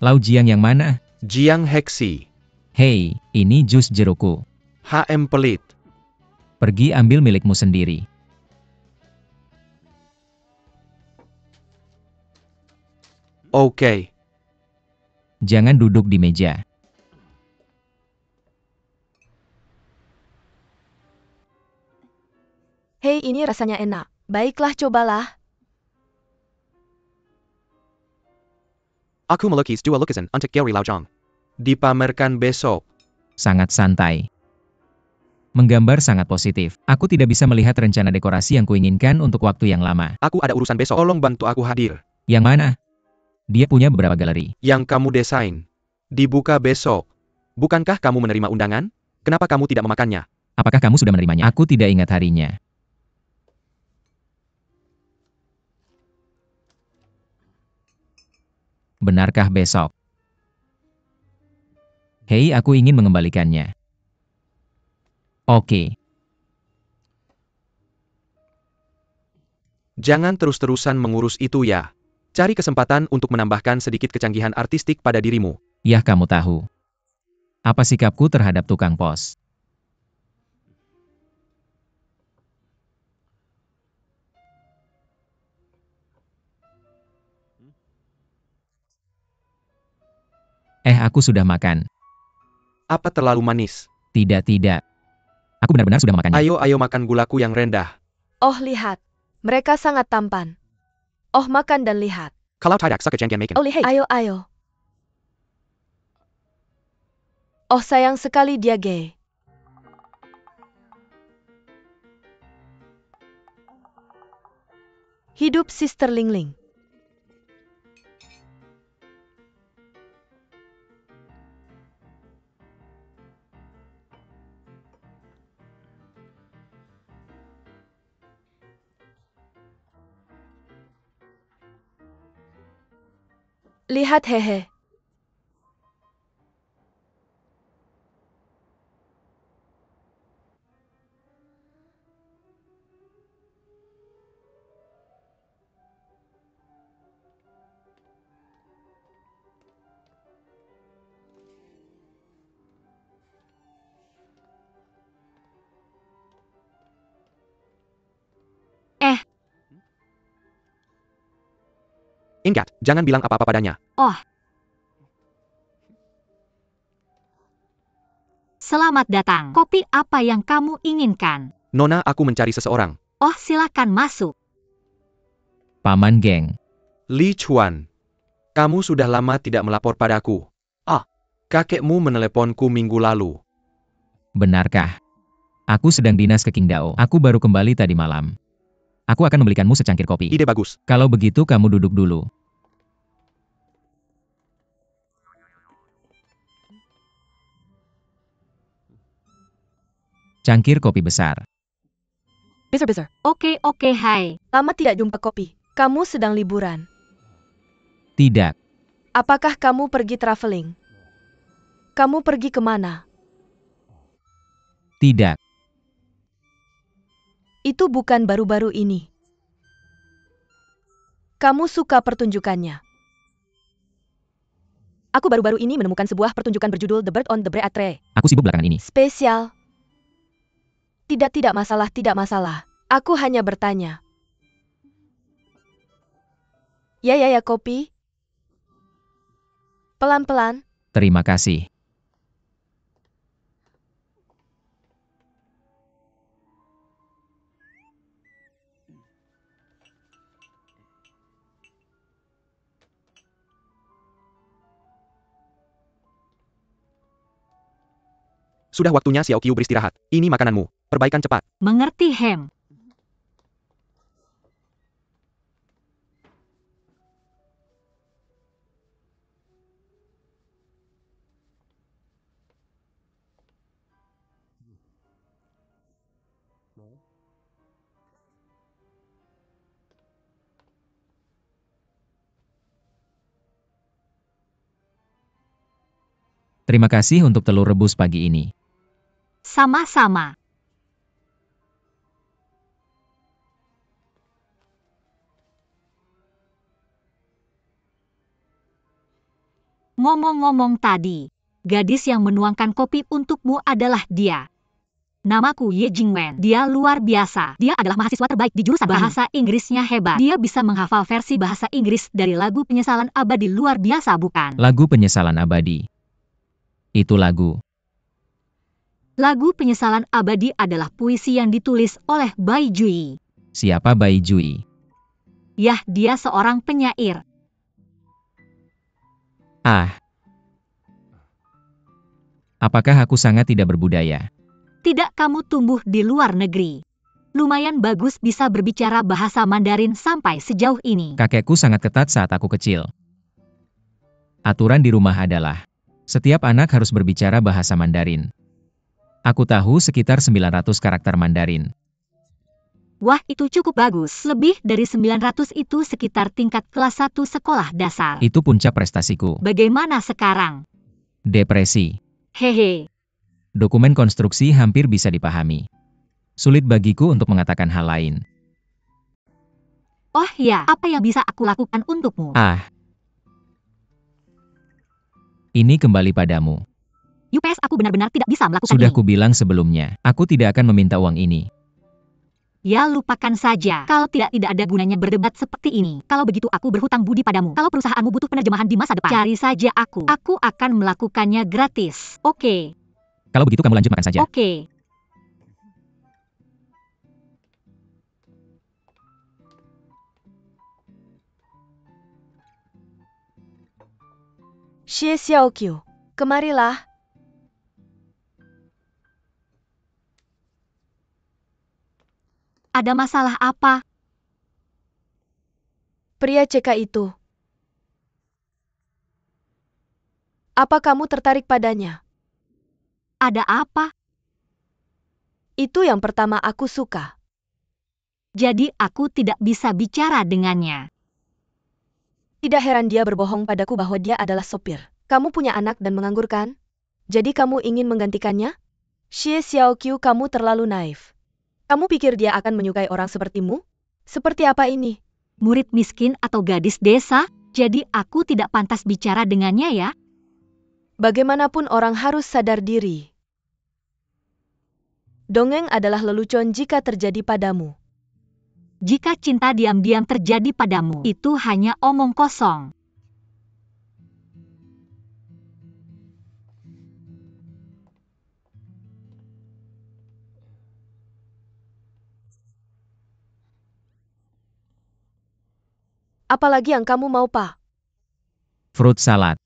Lau Jiang yang mana? Jiang Heksi. Hei, ini jus jerukku. HM pelit. Pergi ambil milikmu sendiri. Oke. Jangan duduk di meja. Hei, ini rasanya enak. Baiklah, cobalah. Aku melukis dua lukisan untuk Gary Lau Zhang. Dipamerkan besok. Sangat santai. Menggambar sangat positif. Aku tidak bisa melihat rencana dekorasi yang kuinginkan untuk waktu yang lama. Aku ada urusan besok. Tolong bantu aku hadir. Yang mana? Dia punya beberapa galeri. Yang kamu desain. Dibuka besok. Bukankah kamu menerima undangan? Kenapa kamu tidak memakannya? Apakah kamu sudah menerimanya? Aku tidak ingat harinya. Benarkah besok? Hei, aku ingin mengembalikannya. Oke. Jangan terus-terusan mengurus itu ya. Cari kesempatan untuk menambahkan sedikit kecanggihan artistik pada dirimu. Yah, kamu tahu. Apa sikapku terhadap tukang pos? Aku sudah makan. Apa terlalu manis? Tidak, tidak. Aku benar-benar sudah memakannya. Ayo, ayo makan gulaku yang rendah. Oh, lihat. Mereka sangat tampan. Oh, makan dan lihat. Kalau tidak, suka jenggen makan. Oh, lihat. Ayo, ayo. Oh, sayang sekali dia gay. Hidup Sister Ling Ling. Lihat, hehe. Ingat, jangan bilang apa-apa padanya. Oh. Selamat datang. Kopi apa yang kamu inginkan? Nona, aku mencari seseorang. Oh, silakan masuk. Paman geng. Li Chuan. Kamu sudah lama tidak melapor padaku. Ah, kakekmu meneleponku minggu lalu. Benarkah? Aku sedang dinas ke Qingdao. Aku baru kembali tadi malam. Aku akan membelikanmu secangkir kopi. Ide bagus. Kalau begitu kamu duduk dulu. Cangkir kopi besar. Besar-besar. Oke, hai. Lama tidak jumpa kopi. Kamu sedang liburan. Tidak. Apakah kamu pergi traveling? Kamu pergi kemana? Tidak. Itu bukan baru-baru ini. Kamu suka pertunjukannya. Aku baru-baru ini menemukan sebuah pertunjukan berjudul The Bird on the Bread Tree. Aku sibuk belakangan ini. Spesial. Tidak masalah, tidak masalah. Aku hanya bertanya. Ya, kopi. Pelan-pelan. Terima kasih. Sudah waktunya Xiao Qiu beristirahat. Ini makananmu. Perbaikan cepat. Mengerti, Hem. Terima kasih untuk telur rebus pagi ini. Sama-sama. Ngomong-ngomong tadi, gadis yang menuangkan kopi untukmu adalah dia. Namaku Ye Jingwen. Dia luar biasa. Dia adalah mahasiswa terbaik di jurusan bahasa Inggrisnya hebat. Dia bisa menghafal versi bahasa Inggris dari lagu Penyesalan Abadi. Luar biasa, bukan? Lagu Penyesalan Abadi. Itu lagu. Lagu Penyesalan Abadi adalah puisi yang ditulis oleh Bai Jui. Siapa Bai Jui? Yah, dia seorang penyair. Ah. Apakah aku sangat tidak berbudaya? Tidak, kamu tumbuh di luar negeri. Lumayan bagus bisa berbicara bahasa Mandarin sampai sejauh ini. Kakekku sangat ketat saat aku kecil. Aturan di rumah adalah, setiap anak harus berbicara bahasa Mandarin. Aku tahu sekitar 900 karakter Mandarin. Wah, itu cukup bagus. Lebih dari 900 itu sekitar tingkat kelas 1 sekolah dasar. Itu puncak prestasiku. Bagaimana sekarang? Depresi. Hehe. Dokumen konstruksi hampir bisa dipahami. Sulit bagiku untuk mengatakan hal lain. Oh ya, apa yang bisa aku lakukan untukmu? Ah. Ini kembali padamu. UPS, aku benar-benar tidak bisa melakukan Sudah ini. kubilang sebelumnya, aku tidak akan meminta uang ini. Ya, lupakan saja. Kalau tidak ada gunanya berdebat seperti ini. Kalau begitu aku berhutang budi padamu. Kalau perusahaanmu butuh penerjemahan di masa depan, cari saja aku. Aku akan melakukannya gratis. Oke. Kalau begitu kamu lanjut makan saja. Oke. Xie Xiaoqiu, kemarilah. Ada masalah apa? Pria CK itu. Apa kamu tertarik padanya? Ada apa? Itu yang pertama aku suka. Jadi aku tidak bisa bicara dengannya. Tidak heran dia berbohong padaku bahwa dia adalah sopir. Kamu punya anak dan menganggur kan? Jadi kamu ingin menggantikannya? Xie Xiaoqiu, kamu terlalu naif. Kamu pikir dia akan menyukai orang sepertimu? Seperti apa ini? Murid miskin atau gadis desa? Jadi aku tidak pantas bicara dengannya ya? Bagaimanapun orang harus sadar diri. Dongeng adalah lelucon jika terjadi padamu. Jika cinta diam-diam terjadi padamu, itu hanya omong kosong. Apalagi yang kamu mau, Pak? Fruit salad.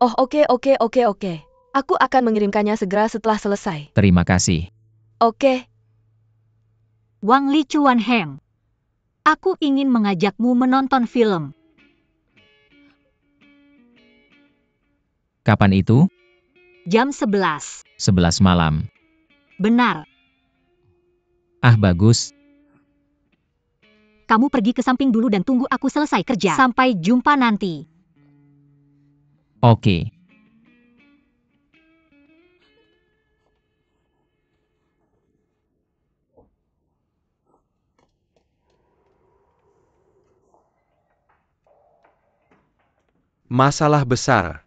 Oh, oke. Aku akan mengirimkannya segera setelah selesai. Terima kasih. Oke. Wang Li Chuan Hem. Aku ingin mengajakmu menonton film. Kapan itu? Jam 11. 11 malam. Benar. Ah, bagus. Kamu pergi ke samping dulu dan tunggu aku selesai kerja. Sampai jumpa nanti. Oke. Masalah besar.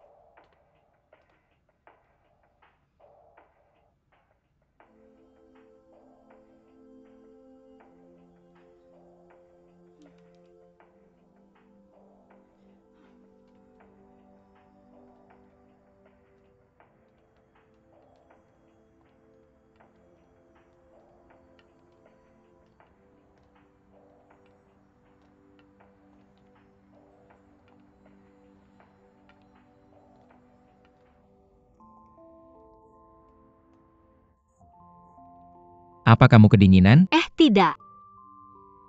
Apa kamu kedinginan? Tidak.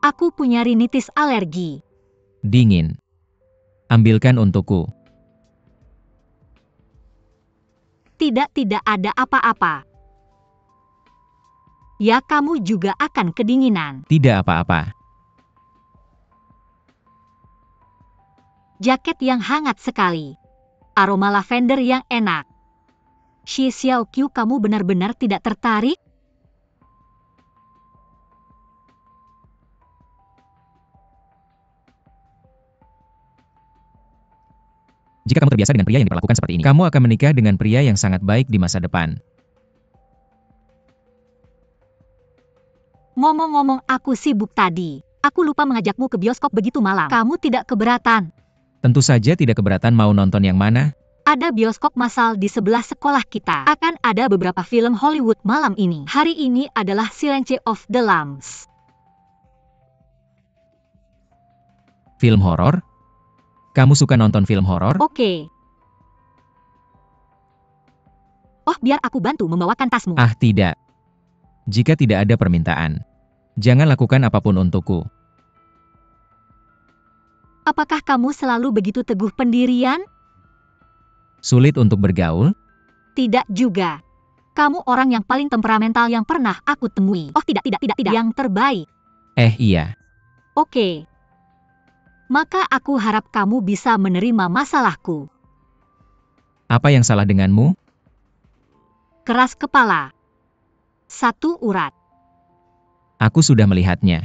Aku punya rinitis alergi. Dingin. Ambilkan untukku. Tidak ada apa-apa. Ya, kamu juga akan kedinginan. Tidak apa-apa. Jaket yang hangat sekali. Aroma lavender yang enak. Shi Xiaoqiu, kamu benar-benar tidak tertarik? Jika kamu terbiasa dengan pria yang diperlakukan seperti ini, kamu akan menikah dengan pria yang sangat baik di masa depan. Ngomong-ngomong, aku sibuk tadi. Aku lupa mengajakmu ke bioskop begitu malam. Kamu tidak keberatan? Tentu saja tidak keberatan. Mau nonton yang mana? Ada bioskop massal di sebelah sekolah kita. Akan ada beberapa film Hollywood malam ini. Hari ini adalah Silence of the Lambs. Film horor? Kamu suka nonton film horor? Oke. Oh, biar aku bantu membawakan tasmu. Ah, tidak. Jika tidak ada permintaan, jangan lakukan apapun untukku. Apakah kamu selalu begitu teguh pendirian? Sulit untuk bergaul? Tidak juga. Kamu orang yang paling temperamental yang pernah aku temui. Oh, tidak. Yang terbaik. Iya. Oke. Maka aku harap kamu bisa menerima masalahku. Apa yang salah denganmu? Keras kepala. 1 urat. Aku sudah melihatnya.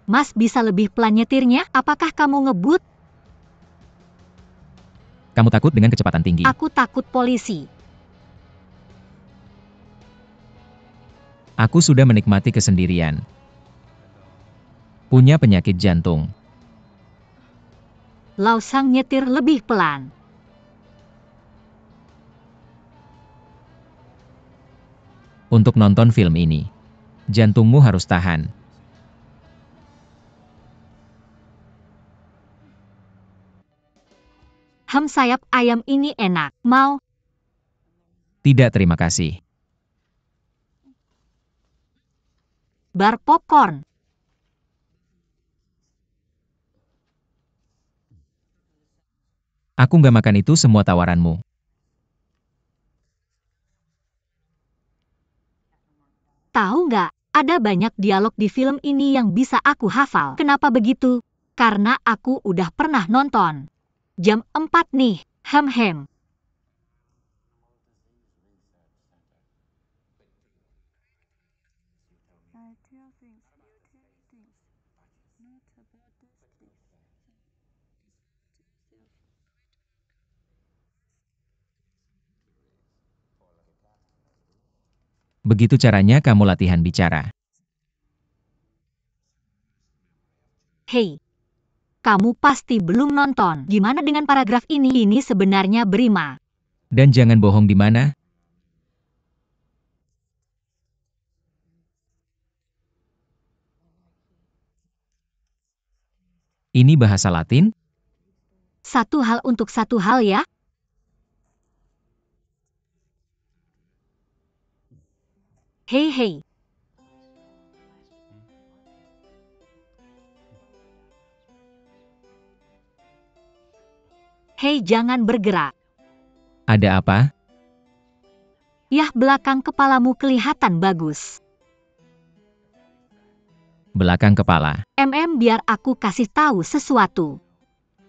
Mas, bisa lebih pelan nyetirnya? Apakah kamu ngebut? Kamu takut dengan kecepatan tinggi. Aku takut polisi. Aku sudah menikmati kesendirian. Punya penyakit jantung. Lausang nyetir lebih pelan. Untuk nonton film ini, jantungmu harus tahan. Sayap ayam ini enak. Mau? Tidak, terima kasih. Bar popcorn. Aku nggak makan itu semua tawaranmu. Tahu nggak, ada banyak dialog di film ini yang bisa aku hafal. Kenapa begitu? Karena aku udah pernah nonton. Jam 4 nih. Hem. Begitu caranya kamu latihan bicara. Hei, kamu pasti belum nonton. Gimana dengan paragraf ini? Ini sebenarnya berima. Dan jangan bohong di mana? Ini bahasa Latin? Satu hal untuk satu hal ya. Hei. Hei, jangan bergerak. Ada apa? Yah, belakang kepalamu kelihatan bagus. Belakang kepala. Biar aku kasih tahu sesuatu.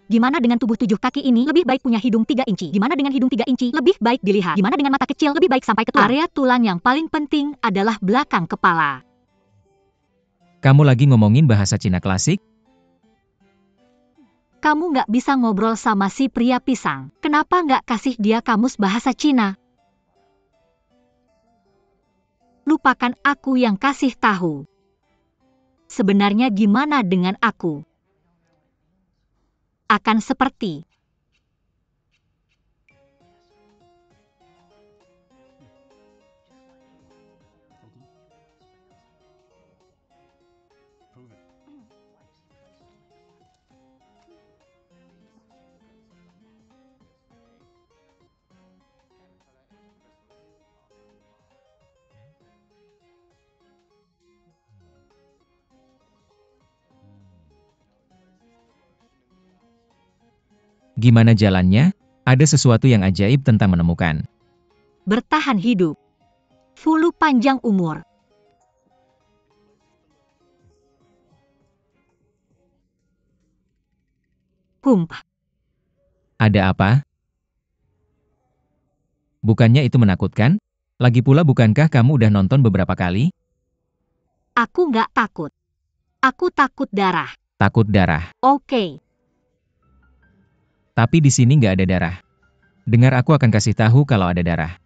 Gimana dengan tubuh 7 kaki ini? Lebih baik punya hidung 3 inci. Gimana dengan hidung 3 inci? Lebih baik dilihat. Gimana dengan mata kecil? Lebih baik sampai ke tulang. Area tulang yang paling penting adalah belakang kepala. Kamu lagi ngomongin bahasa Cina klasik? Kamu nggak bisa ngobrol sama si pria pisang. Kenapa nggak kasih dia kamus bahasa Cina? Lupakan aku yang kasih tahu. Sebenarnya gimana dengan aku? Akan seperti Gimana jalannya? Ada sesuatu yang ajaib tentang menemukan. Bertahan hidup. Fulu panjang umur. Hump. Ada apa? Bukannya itu menakutkan? Lagi pula bukankah kamu udah nonton beberapa kali? Aku nggak takut. Aku takut darah. Takut darah. Oke. Tapi di sini nggak ada darah. Dengar, aku akan kasih tahu kalau ada darah.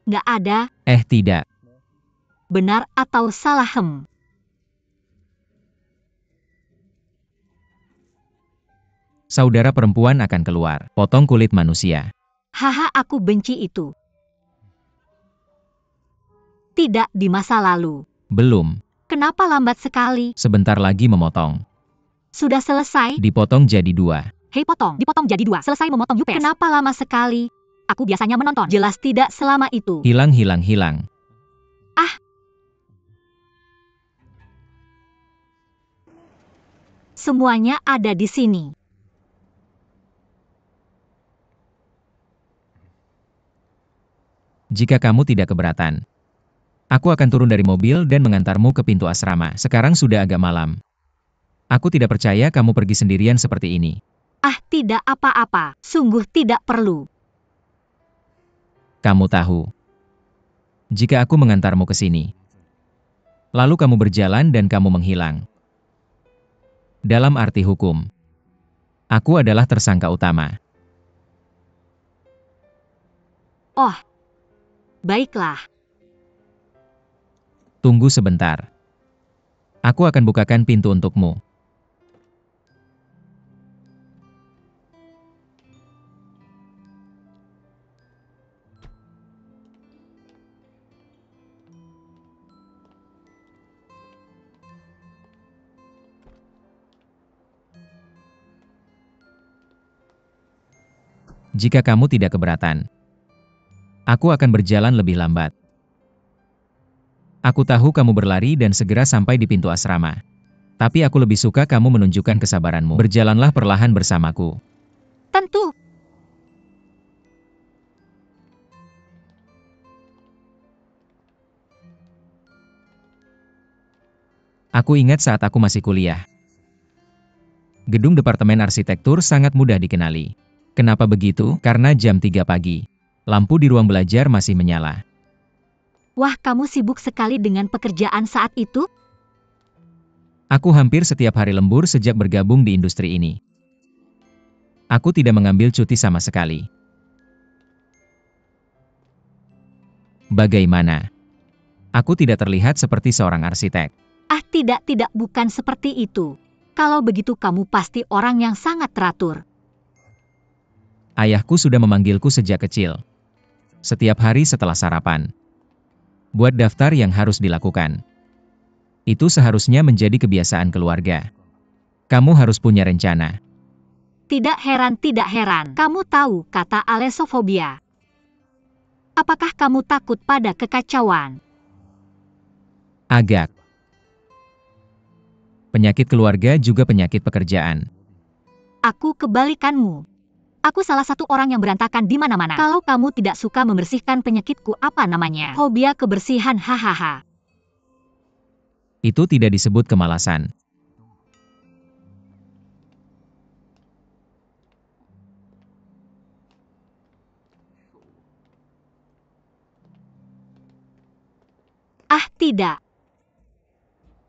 Nggak ada, Tidak. benar atau salah Saudara perempuan akan keluar. Potong kulit manusia. Haha, aku benci itu. Tidak di masa lalu. Belum. Kenapa lambat sekali? Sebentar lagi memotong. Sudah selesai? Dipotong jadi 2. Hei potong, dipotong jadi 2. Selesai memotong Yupes. Kenapa lama sekali? Aku biasanya menonton. Jelas tidak selama itu. Hilang, hilang, hilang. Semuanya ada di sini. Jika kamu tidak keberatan, aku akan turun dari mobil dan mengantarmu ke pintu asrama. Sekarang sudah agak malam. Aku tidak percaya kamu pergi sendirian seperti ini. Tidak apa-apa. Sungguh tidak perlu. Kamu tahu, jika aku mengantarmu ke sini, lalu kamu berjalan dan kamu menghilang. Dalam arti hukum, aku adalah tersangka utama. Oh, baiklah. Tunggu sebentar. Aku akan bukakan pintu untukmu. Jika kamu tidak keberatan, aku akan berjalan lebih lambat. Aku tahu kamu berlari dan segera sampai di pintu asrama. Tapi aku lebih suka kamu menunjukkan kesabaranmu. Berjalanlah perlahan bersamaku. Tentu. Aku ingat saat aku masih kuliah. Gedung Departemen Arsitektur sangat mudah dikenali. Kenapa begitu? Karena jam 3 pagi. Lampu di ruang belajar masih menyala. Wah, kamu sibuk sekali dengan pekerjaan saat itu? Aku hampir setiap hari lembur sejak bergabung di industri ini. Aku tidak mengambil cuti sama sekali. Bagaimana? Aku tidak terlihat seperti seorang arsitek. Tidak, bukan seperti itu. Kalau begitu kamu pasti orang yang sangat teratur. Ayahku sudah memanggilku sejak kecil. Setiap hari setelah sarapan. Buat daftar yang harus dilakukan. Itu seharusnya menjadi kebiasaan keluarga. Kamu harus punya rencana. Tidak heran. Kamu tahu kata alesofobia. Apakah kamu takut pada kekacauan? Agak. Penyakit keluarga juga penyakit pekerjaan. Aku kebalikanmu. Aku salah satu orang yang berantakan di mana-mana. Kalau kamu tidak suka membersihkan penyakitku, apa namanya? Fobia kebersihan, hahaha. Itu tidak disebut kemalasan. Tidak.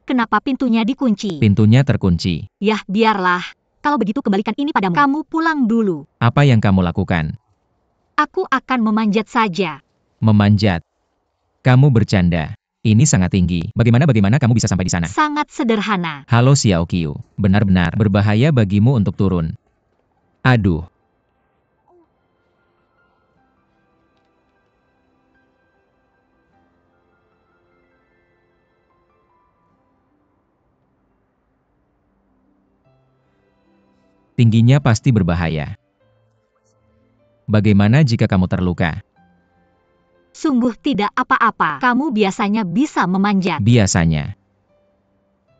Kenapa pintunya dikunci? Pintunya terkunci. Yah, biarlah. Kalau begitu kembalikan ini padamu. Kamu pulang dulu. Apa yang kamu lakukan? Aku akan memanjat saja. Memanjat. Kamu bercanda. Ini sangat tinggi. Bagaimana kamu bisa sampai di sana? Sangat sederhana. Halo Xiao Qiu. Benar-benar berbahaya bagimu untuk turun. Aduh. Tingginya pasti berbahaya. Bagaimana jika kamu terluka? Sungguh tidak apa-apa. Kamu biasanya bisa memanjat. Biasanya.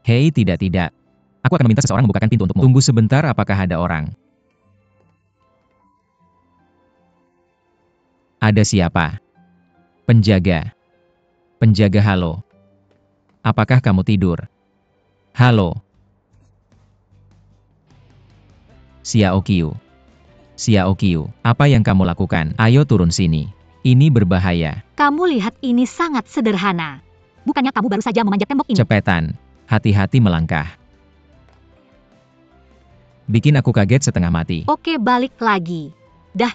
Hei, tidak. Aku akan meminta seseorang membukakan pintu untukmu. Tunggu sebentar, apakah ada orang? Ada siapa? Penjaga. Penjaga, halo. Apakah kamu tidur? Halo. Xiao Qiu. Xiao Qiu, apa yang kamu lakukan? Ayo turun sini. Ini berbahaya. Kamu lihat ini sangat sederhana. Bukannya kamu baru saja memanjat tembok ini? Cepetan. Hati-hati melangkah. Bikin aku kaget setengah mati. Oke, balik lagi. Dah.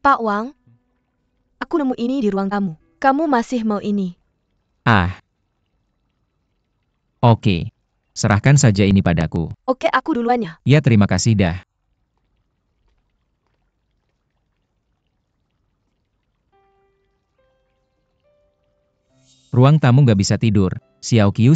Pak Wang, aku nemu ini di ruang tamu. Kamu masih mau ini? Ah. Oke. Serahkan saja ini padaku. Oke, aku duluannya. Ya, terima kasih dah. Ruang tamu nggak bisa tidur. Xiao Qiu.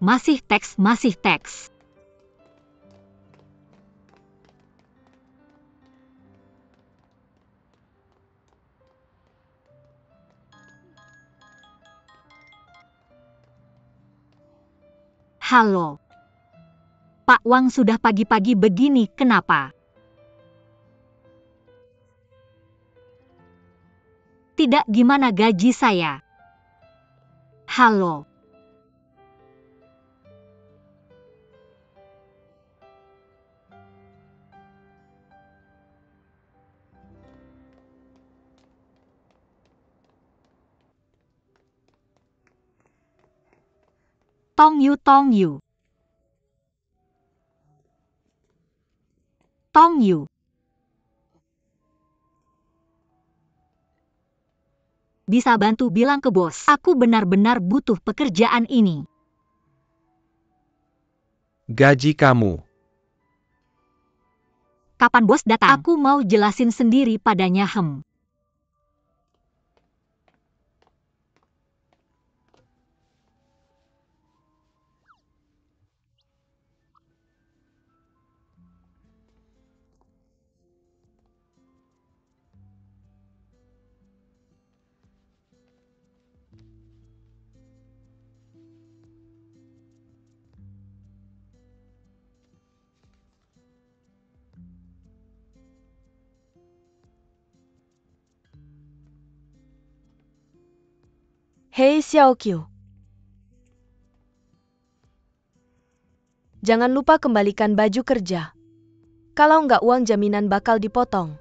Masih teks. Halo. Pak Wang, sudah pagi-pagi begini, kenapa? Tidak, gimana gaji saya? Halo. Tong Yu. Bisa bantu bilang ke bos, aku benar-benar butuh pekerjaan ini. Gaji kamu. Kapan bos datang? Aku mau jelasin sendiri padanya. Hei Xiao Qiu. Jangan lupa kembalikan baju kerja. Kalau nggak, uang jaminan bakal dipotong.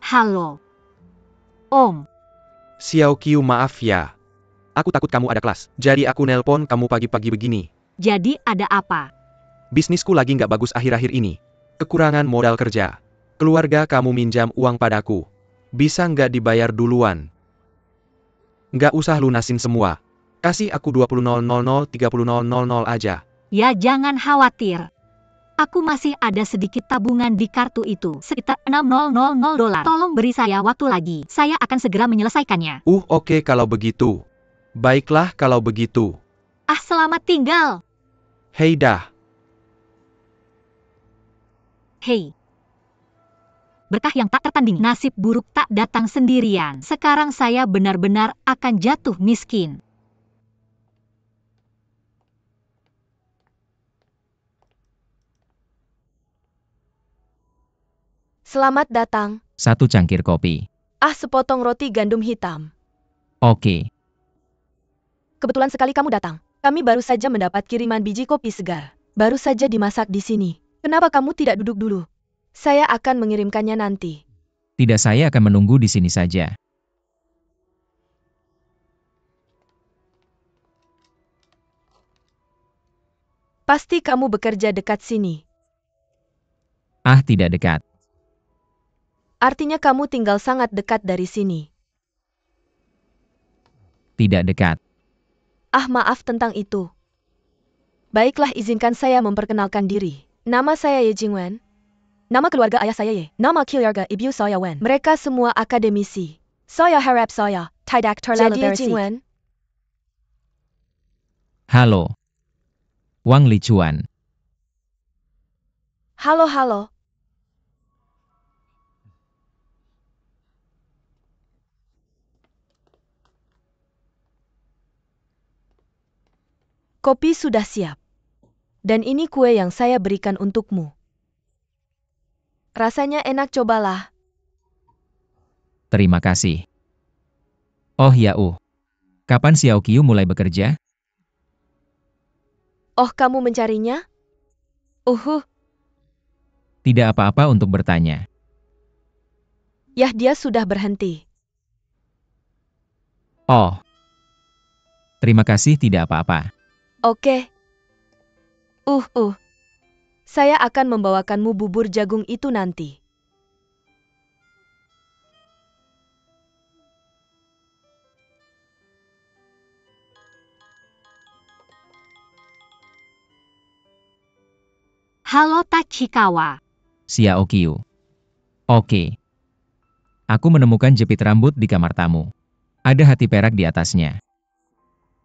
Halo. Om. Xiao Qiu, maaf ya. Aku takut kamu ada kelas, jadi aku nelpon kamu pagi-pagi begini. Jadi ada apa? Bisnisku lagi nggak bagus akhir-akhir ini. Kekurangan modal kerja. Keluarga kamu minjam uang padaku. Bisa nggak dibayar duluan? Nggak usah lunasin semua. Kasih aku 20.000 30.000 aja. Ya jangan khawatir. Aku masih ada sedikit tabungan di kartu itu, sekitar 6.000 dolar. Tolong beri saya waktu lagi, saya akan segera menyelesaikannya. Oke kalau begitu. Baiklah kalau begitu. Ah, selamat tinggal. Hei dah. Hei. Berkah yang tak tertandingi, nasib buruk tak datang sendirian. Sekarang saya benar-benar akan jatuh miskin. Selamat datang. 1 cangkir kopi. Ah, sepotong roti gandum hitam. Oke. Kebetulan sekali kamu datang. Kami baru saja mendapat kiriman biji kopi segar. Baru saja dimasak di sini. Kenapa kamu tidak duduk dulu? Saya akan mengirimkannya nanti. Tidak, saya akan menunggu di sini saja. Pasti kamu bekerja dekat sini. Ah, tidak dekat. Artinya kamu tinggal sangat dekat dari sini. Tidak dekat. Ah, maaf tentang itu. Baiklah, izinkan saya memperkenalkan diri. Nama saya Ye Jingwen. Nama keluarga ayah saya Ye. Nama keluarga ibu saya Wen. Mereka semua akademisi. Saya harap saya tidak terlalu Jadi, Ye bersih. Jingwen. Halo. Wang Lichuan. Halo. Kopi sudah siap. Dan ini kue yang saya berikan untukmu. Rasanya enak, cobalah. Terima kasih. Oh ya, kapan Xiao Qiu mulai bekerja? Oh, kamu mencarinya? Tidak apa-apa untuk bertanya. Yah, dia sudah berhenti. Oh. Terima kasih, tidak apa-apa. Oke. Saya akan membawakanmu bubur jagung itu nanti. Halo Tachikawa. Xiao Qiu. Oke. Aku menemukan jepit rambut di kamar tamu. Ada hati perak di atasnya.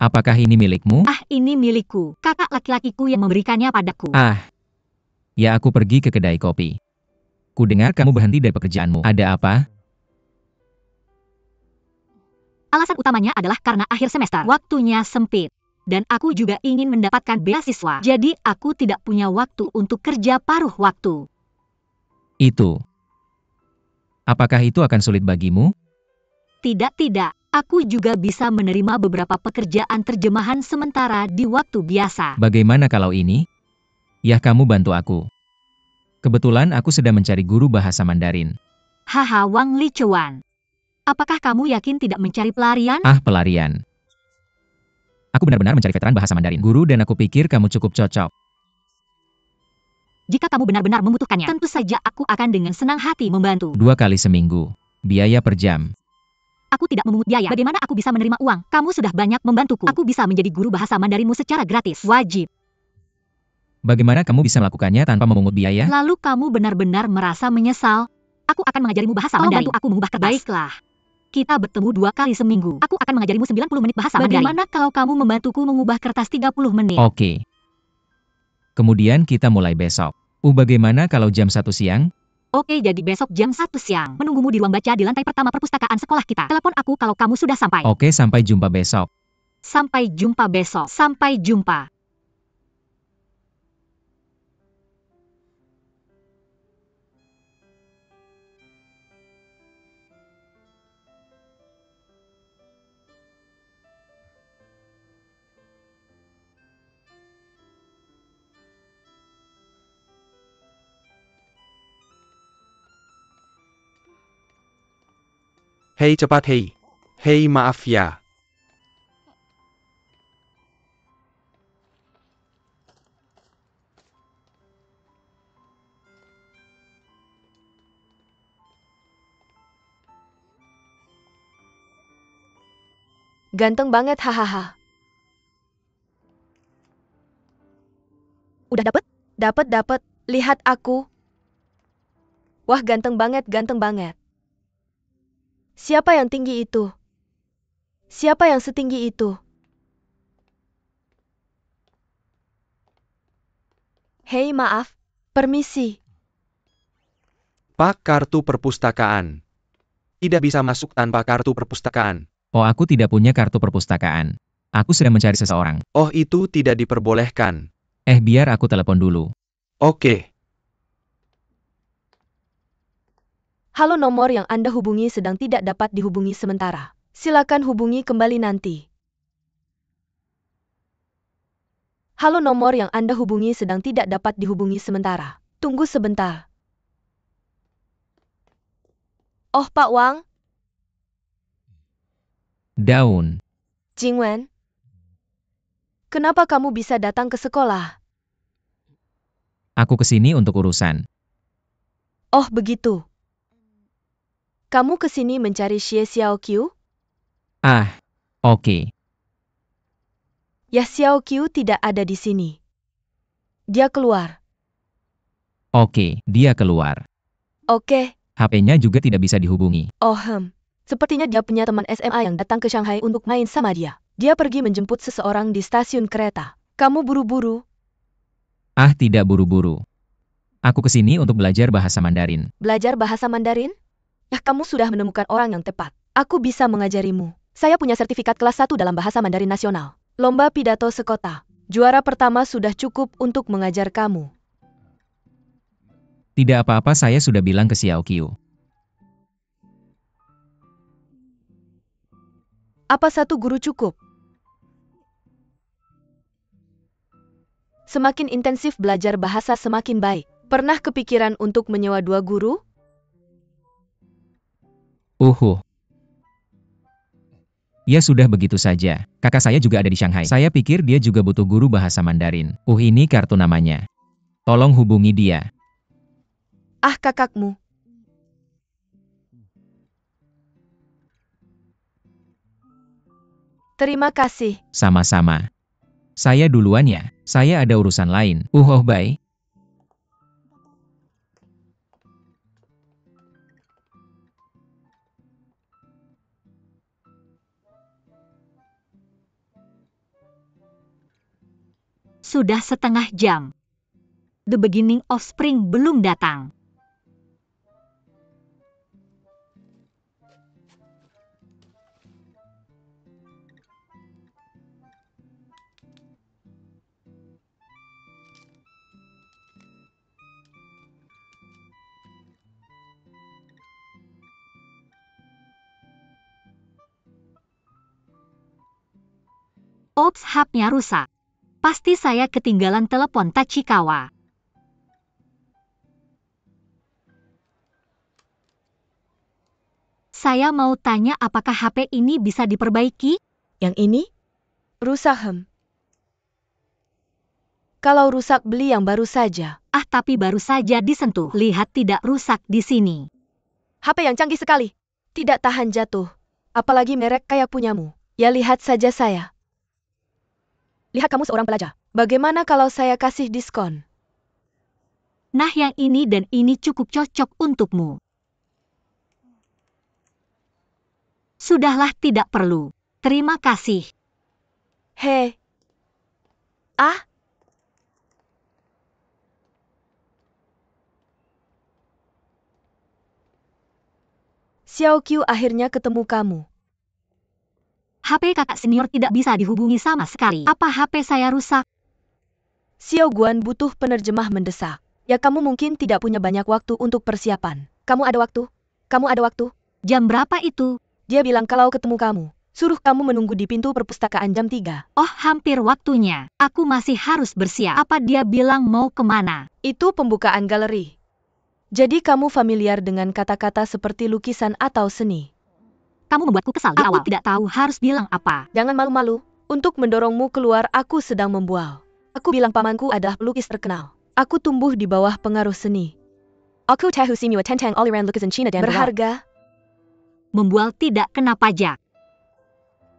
Apakah ini milikmu? Ah, ini milikku. Kakak laki-lakiku yang memberikannya padaku. Ah. Ya, aku pergi ke kedai kopi. Ku dengar kamu berhenti dari pekerjaanmu. Ada apa? Alasan utamanya adalah karena akhir semester. Waktunya sempit. Dan aku juga ingin mendapatkan beasiswa. Jadi aku tidak punya waktu untuk kerja paruh waktu. Itu. Apakah itu akan sulit bagimu? Tidak. Aku juga bisa menerima beberapa pekerjaan terjemahan sementara di waktu biasa. Bagaimana kalau ini? Ya, kamu bantu aku. Kebetulan aku sedang mencari guru bahasa Mandarin. Haha, Wang Lichuan. Apakah kamu yakin tidak mencari pelarian? Ah, pelarian. Aku benar-benar mencari veteran bahasa Mandarin. Guru, dan aku pikir kamu cukup cocok. Jika kamu benar-benar membutuhkannya, tentu saja aku akan dengan senang hati membantu. 2 kali seminggu. Biaya per jam. Aku tidak memungut biaya. Bagaimana aku bisa menerima uang? Kamu sudah banyak membantuku. Aku bisa menjadi guru bahasa Mandarinmu secara gratis. Wajib. Bagaimana kamu bisa melakukannya tanpa memungut biaya? Lalu kamu benar-benar merasa menyesal? Aku akan mengajarimu bahasa Mandarin. Bantu aku mengubah kertas. Baiklah. Kita bertemu 2 kali seminggu. Aku akan mengajarimu 90 menit bahasa Mandarin. Bagaimana kalau kamu membantuku mengubah kertas 30 menit? Oke. Kemudian kita mulai besok. Bagaimana kalau jam 1 siang? Oke, jadi besok jam 1 siang. Menunggumu di ruang baca di lantai pertama perpustakaan sekolah kita. Telepon aku kalau kamu sudah sampai. Oke, sampai jumpa besok. Sampai jumpa besok. Sampai jumpa. Hei cepat hei. Hei maaf ya. Ganteng banget, hahaha. Udah dapet? Dapet. Lihat aku. Wah, ganteng banget. Siapa yang tinggi itu? Siapa yang setinggi itu? Hei, maaf. Permisi. Pak, kartu perpustakaan. Tidak bisa masuk tanpa kartu perpustakaan. Oh, aku tidak punya kartu perpustakaan. Aku sedang mencari seseorang. Oh, itu tidak diperbolehkan. Biar aku telepon dulu. Oke. Halo, nomor yang Anda hubungi sedang tidak dapat dihubungi sementara. Silakan hubungi kembali nanti. Halo, nomor yang Anda hubungi sedang tidak dapat dihubungi sementara. Tunggu sebentar. Oh, Pak Wang, Daun. Jingwen. Kenapa kamu bisa datang ke sekolah? Aku kesini untuk urusan. Oh, begitu. Kamu kesini mencari Xie Xiaoqiu? Oke. Ya, Xiaoqiu tidak ada di sini. Dia keluar. Oke, dia keluar. Oke. HP-nya juga tidak bisa dihubungi. Oh, Sepertinya dia punya teman SMA yang datang ke Shanghai untuk main sama dia. Dia pergi menjemput seseorang di stasiun kereta. Kamu buru-buru? Tidak buru-buru. Aku kesini untuk belajar bahasa Mandarin. Belajar bahasa Mandarin? Ya, kamu sudah menemukan orang yang tepat. Aku bisa mengajarimu. Saya punya sertifikat kelas 1 dalam bahasa Mandarin nasional. Lomba pidato sekota. Juara pertama sudah cukup untuk mengajar kamu. Tidak apa-apa, saya sudah bilang ke Xiaoqiu. Apa satu guru cukup? Semakin intensif belajar bahasa semakin baik. Pernah kepikiran untuk menyewa 2 guru? Ya sudah, begitu saja. Kakak saya juga ada di Shanghai. Saya pikir dia juga butuh guru bahasa Mandarin. Ini kartu namanya. Tolong hubungi dia. Kakakmu. Terima kasih. Sama-sama. Saya duluan ya. Saya ada urusan lain. Bye. Sudah setengah jam. The beginning of spring belum datang. Ops, HP-nya rusak. Pasti saya ketinggalan telepon Tachikawa. Saya mau tanya apakah HP ini bisa diperbaiki? Yang ini? Rusak, Kalau rusak beli yang baru saja. Tapi baru saja disentuh. Lihat, tidak rusak di sini. HP yang canggih sekali. Tidak tahan jatuh. Apalagi merek kayak punyamu. Ya, lihat saja saya. Lihat, kamu seorang pelajar. Bagaimana kalau saya kasih diskon? Nah, yang ini dan ini cukup cocok untukmu. Sudahlah, tidak perlu. Terima kasih. Hei. Xiaoqiu, akhirnya ketemu kamu. HP kakak senior tidak bisa dihubungi sama sekali. Apa HP saya rusak? Xiao Guan butuh penerjemah mendesak. Ya, kamu mungkin tidak punya banyak waktu untuk persiapan. Kamu ada waktu? Kamu ada waktu? Jam berapa itu? Dia bilang kalau ketemu kamu, suruh kamu menunggu di pintu perpustakaan jam 3. Oh, hampir waktunya. Aku masih harus bersiap. Apa dia bilang mau kemana? Itu pembukaan galeri. Jadi kamu familiar dengan kata-kata seperti lukisan atau seni. Kamu membuatku kesal di awal. Aku tidak tahu harus bilang apa. Jangan malu-malu. Untuk mendorongmu keluar, aku sedang membual. Aku bilang pamanku adalah pelukis terkenal. Aku tumbuh di bawah pengaruh seni. Aku tahu semua tentang aliran lukisan Cina dan berharga. Membual tidak kena pajak.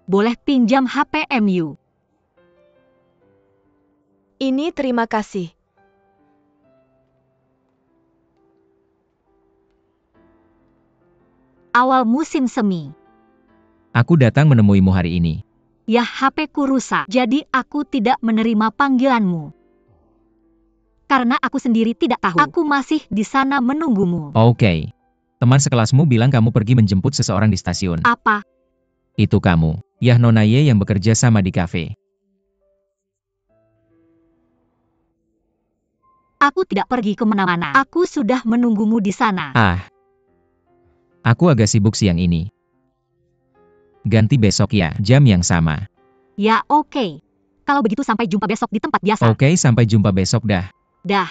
Boleh pinjam HP-mu. Ini terima kasih. Awal musim semi. Aku datang menemuimu hari ini. Ya, HP-ku rusak, jadi aku tidak menerima panggilanmu. Karena aku sendiri tidak tahu. Aku masih di sana menunggumu. Oke. Teman sekelasmu bilang kamu pergi menjemput seseorang di stasiun. Apa? Itu kamu. Yah Nona Ye yang bekerja sama di kafe. Aku tidak pergi kemana-mana. Aku sudah menunggumu di sana. Ah. Aku agak sibuk siang ini. Ganti besok ya, jam yang sama. Ya, oke. Kalau begitu sampai jumpa besok di tempat biasa. Oke, sampai jumpa besok dah. Dah.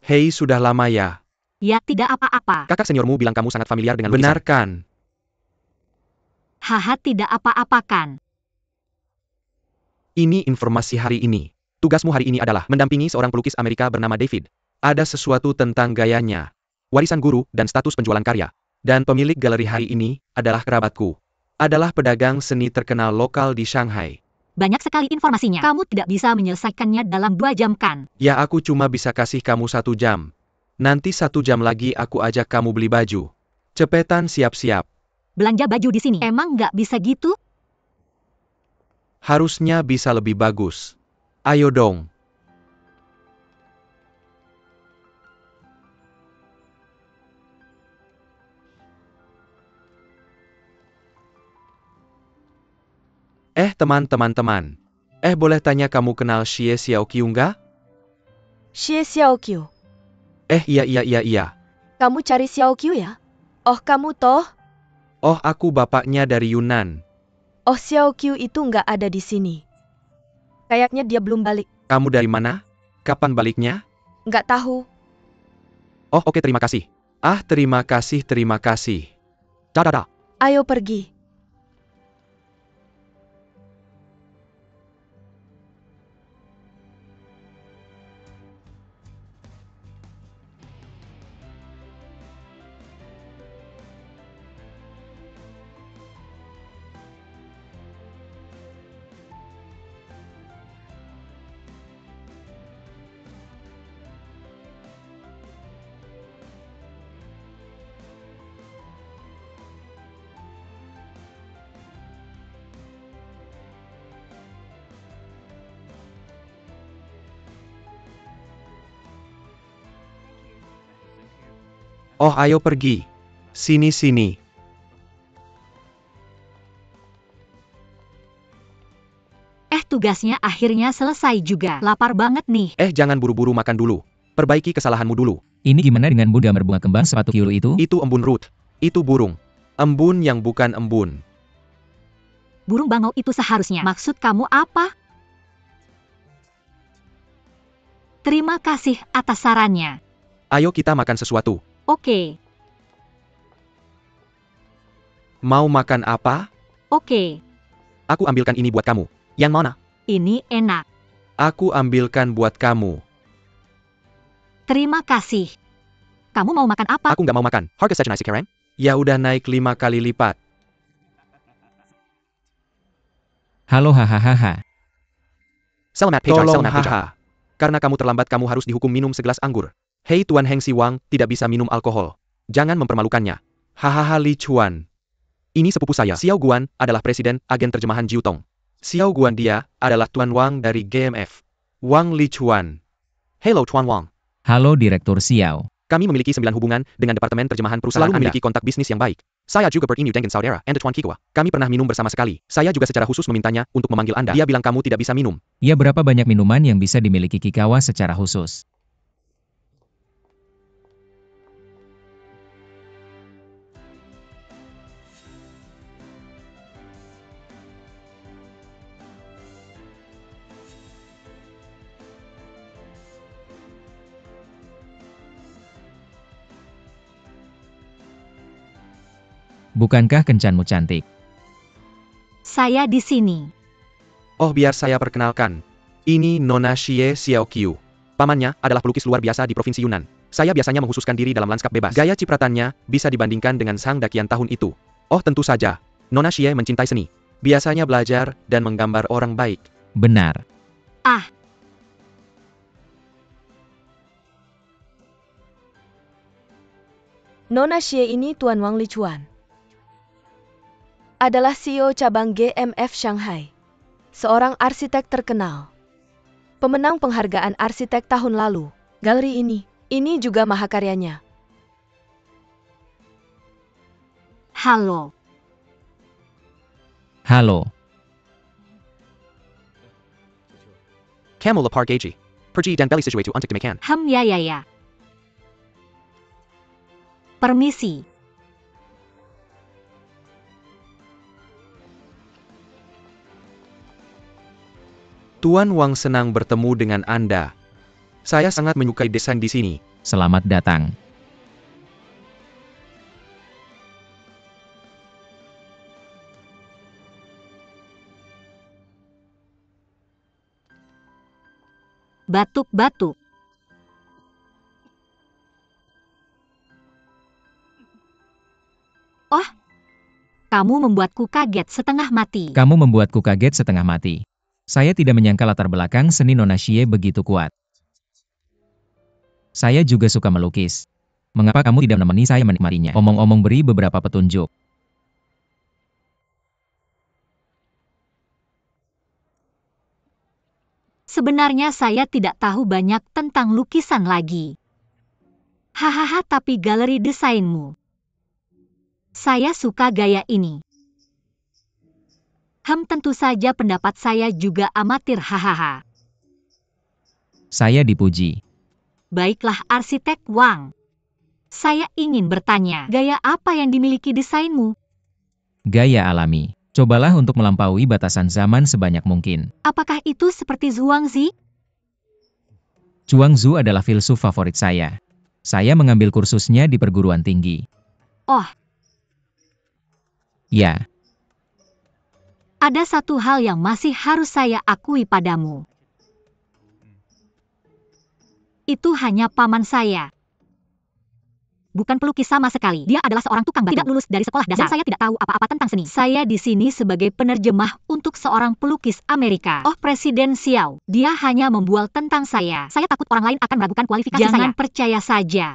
Hei, sudah lama ya. Ya, tidak apa-apa. Kakak seniormu bilang kamu sangat familiar dengan lukisan. Benar kan? Haha, tidak apa-apa kan. Ini informasi hari ini. Tugasmu hari ini adalah mendampingi seorang pelukis Amerika bernama David. Ada sesuatu tentang gayanya, warisan guru, dan status penjualan karya. Dan pemilik galeri hari ini adalah kerabatku. Adalah pedagang seni terkenal lokal di Shanghai. Banyak sekali informasinya. Kamu tidak bisa menyelesaikannya dalam 2 jam kan? Ya, aku cuma bisa kasih kamu 1 jam. Nanti 1 jam lagi aku ajak kamu beli baju. Cepetan siap-siap. Belanja baju di sini. Emang nggak bisa gitu? Harusnya bisa lebih bagus. Ayo dong. Teman-teman. Boleh tanya kamu kenal Xie Xiaoqiu nggak? Xie Xiaoqiu. Iya. Kamu cari Xiaoqiu ya? Oh, kamu toh? Oh, aku bapaknya dari Yunan. Oh, Xiaoqiu itu nggak ada di sini. Kayaknya dia belum balik. Kamu dari mana? Kapan baliknya? Nggak tahu. Oh, oke, terima kasih. Terima kasih. Dadah. Ayo pergi. Oh, ayo pergi. Sini. Tugasnya akhirnya selesai juga. Lapar banget nih. Jangan buru-buru makan dulu. Perbaiki kesalahanmu dulu. Ini gimana dengan Bunda berbunga kembang sepatu Kyulu itu? Itu embun Ruth. Itu burung. Embun yang bukan embun. Burung bangau itu seharusnya. Maksud kamu apa? Terima kasih atas sarannya. Ayo kita makan sesuatu. Oke. Mau makan apa? Oke. Aku ambilkan ini buat kamu. Yang mana? Ini enak. Aku ambilkan buat kamu. Terima kasih. Kamu mau makan apa? Aku nggak mau makan. Harga saja nasi keren. Ya udah naik 5 kali lipat. Halo hahaha. Selamat haha. Karena kamu terlambat kamu harus dihukum minum segelas anggur. Hei Tuan Heng Siwang, tidak bisa minum alkohol. Jangan mempermalukannya. Hahaha Li Chuan. Ini sepupu saya. Xiao Guan adalah presiden agen terjemahan Jiutong. Xiao Guan dia adalah Tuan Wang dari GMF. Wang Li Chuan. Hello Tuan Wang. Halo Direktur Xiao. Kami memiliki 9 hubungan dengan Departemen Terjemahan Perusahaan Selalu memiliki kontak bisnis yang baik. Saya juga bertemu dengan saudara Anda Tuan Kikwa. Kami pernah minum bersama sekali. Saya juga secara khusus memintanya untuk memanggil Anda. Dia bilang kamu tidak bisa minum. Ya berapa banyak minuman yang bisa dimiliki Kikawa secara khusus? Bukankah kencanmu cantik? Saya di sini. Oh, biar saya perkenalkan. Ini Nona Xie Xiaoqiu. Pamannya adalah pelukis luar biasa di Provinsi Yunnan. Saya biasanya mengkhususkan diri dalam lanskap bebas. Gaya cipratannya bisa dibandingkan dengan sang dakian tahun itu. Oh, tentu saja. Nona Xie mencintai seni. Biasanya belajar dan menggambar orang baik. Benar. Ah, Nona Xie ini Tuan Wang Lichuan. Adalah CEO cabang GMF Shanghai. Seorang arsitek terkenal. Pemenang penghargaan arsitek tahun lalu. Galeri ini juga mahakaryanya. halo. Halo. Kamu lapar gaji. Pergi dan beli sesuatu untuk dimakan. Ya. Permisi. Tuan Wang senang bertemu dengan Anda. Saya sangat menyukai desain di sini. Selamat datang. Batuk-batuk. Oh, kamu membuatku kaget setengah mati. Kamu membuatku kaget setengah mati. Saya tidak menyangka latar belakang seni Nona Xie begitu kuat. Saya juga suka melukis. Mengapa kamu tidak menemani saya menikmatinya? Omong-omong, beri beberapa petunjuk. Sebenarnya saya tidak tahu banyak tentang lukisan lagi. Hahaha, tapi galeri desainmu. Saya suka gaya ini. Tentu saja pendapat saya juga amatir, hahaha. Saya dipuji. Baiklah arsitek Wang. Saya ingin bertanya, gaya apa yang dimiliki desainmu? Gaya alami. Cobalah untuk melampaui batasan zaman sebanyak mungkin. Apakah itu seperti Zhuangzi? Zhuangzi adalah filsuf favorit saya. Saya mengambil kursusnya di perguruan tinggi. Oh, Ya, ada satu hal yang masih harus saya akui padamu. Itu hanya paman saya. Bukan pelukis sama sekali. Dia adalah seorang tukang batu. Tidak lulus dari sekolah dasar. Dan saya tidak tahu apa-apa tentang seni. Saya di sini sebagai penerjemah untuk seorang pelukis Amerika. Oh, Presiden Xiao. Dia hanya membual tentang saya. Saya takut orang lain akan meragukan kualifikasi saya. Jangan percaya saja.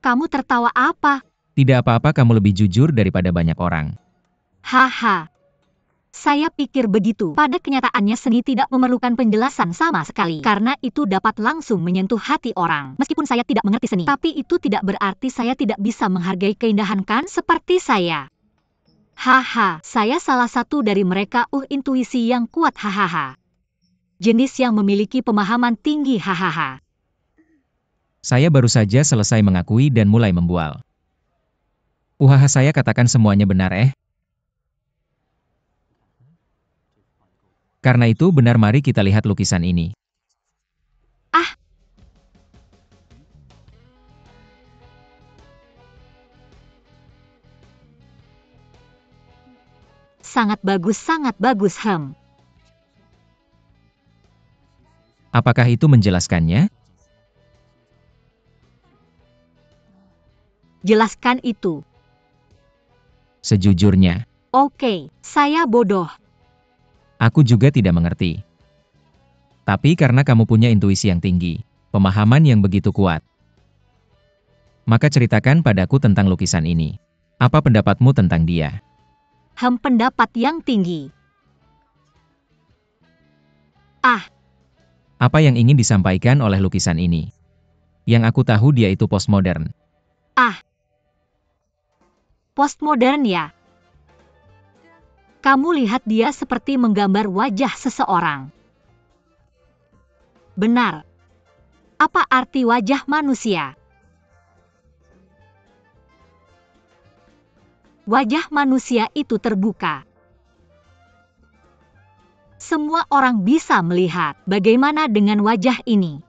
Kamu tertawa apa? tidak apa-apa, kamu lebih jujur daripada banyak orang. Haha. Saya pikir begitu. Pada kenyataannya seni tidak memerlukan penjelasan sama sekali. Karena itu dapat langsung menyentuh hati orang. Meskipun saya tidak mengerti seni. Tapi itu tidak berarti saya tidak bisa menghargai keindahan, kan? Seperti saya. Haha, saya salah satu dari mereka. Intuisi yang kuat, hahaha. Jenis yang memiliki pemahaman tinggi, hahaha. Saya baru saja selesai mengakui dan mulai membual. Saya katakan semuanya benar, Karena itu benar, mari kita lihat lukisan ini. Ah. Sangat bagus, Apakah itu menjelaskannya? Jelaskan itu. Sejujurnya, Oke, saya bodoh. aku juga tidak mengerti. Tapi karena kamu punya intuisi yang tinggi, pemahaman yang begitu kuat, maka ceritakan padaku tentang lukisan ini. Apa pendapatmu tentang dia? Pendapat yang tinggi. Ah, Apa yang ingin disampaikan oleh lukisan ini? Yang aku tahu dia itu postmodern. postmodern ya. Kamu lihat dia seperti menggambar wajah seseorang. Benar. Apa arti wajah manusia? Wajah manusia itu terbuka. Semua orang bisa melihat. Bagaimana dengan wajah ini?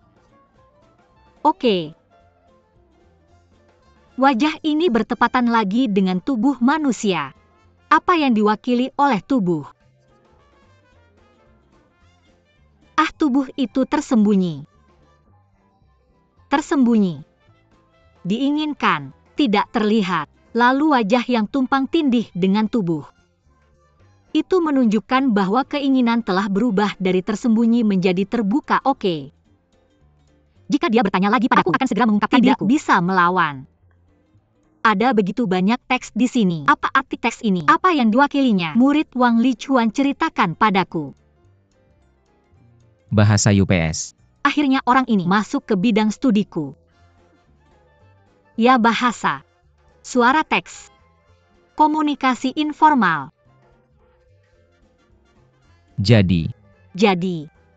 Oke. Wajah ini bertepatan lagi dengan tubuh manusia. Apa yang diwakili oleh tubuh? Tubuh itu tersembunyi. Tersembunyi. Diinginkan, tidak terlihat. Lalu wajah yang tumpang tindih dengan tubuh. Itu menunjukkan bahwa keinginan telah berubah dari tersembunyi menjadi terbuka. Oke. Jika dia bertanya lagi padaku, aku akan segera mengungkapkan diriku. Tidak bisa melawan. Ada begitu banyak teks di sini. Apa arti teks ini? Apa yang diwakilinya? Murid Wang Lichuan ceritakan padaku. Bahasa UPS. Akhirnya orang ini masuk ke bidang studiku. Ya, bahasa. Suara teks. Komunikasi informal. Jadi,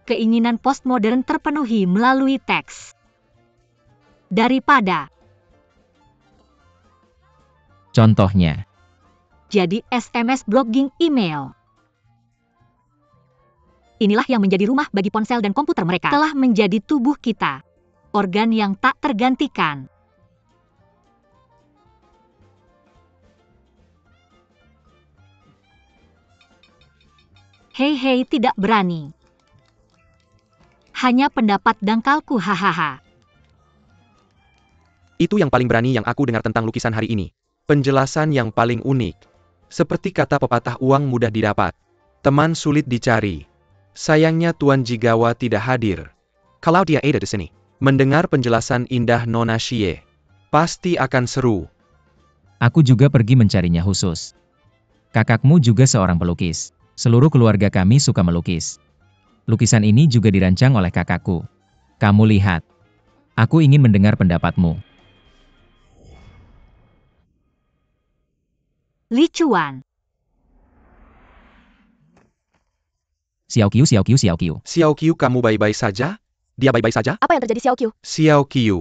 keinginan postmodern terpenuhi melalui teks. Daripada. Contohnya. Jadi SMS, blogging, email. Inilah yang menjadi rumah bagi ponsel dan komputer mereka. Telah menjadi tubuh kita. Organ yang tak tergantikan. Hei, tidak berani. Hanya pendapat dangkalku, hahaha. Itu yang paling berani yang aku dengar tentang lukisan hari ini. Penjelasan yang paling unik. Seperti kata pepatah, uang mudah didapat, teman sulit dicari. Sayangnya Tuan Jigawa tidak hadir. Kalau dia ada di sini, mendengar penjelasan indah Nona Xie, pasti akan seru. Aku juga pergi mencarinya khusus. Kakakmu juga seorang pelukis. Seluruh keluarga kami suka melukis. Lukisan ini juga dirancang oleh kakakku. Kamu lihat. Aku ingin mendengar pendapatmu. Lichuan. Xiao Qiu. Xiao Qiu, kamu baik-baik saja? Dia baik-baik saja? Apa yang terjadi, Xiao Qiu? Xiao Qiu.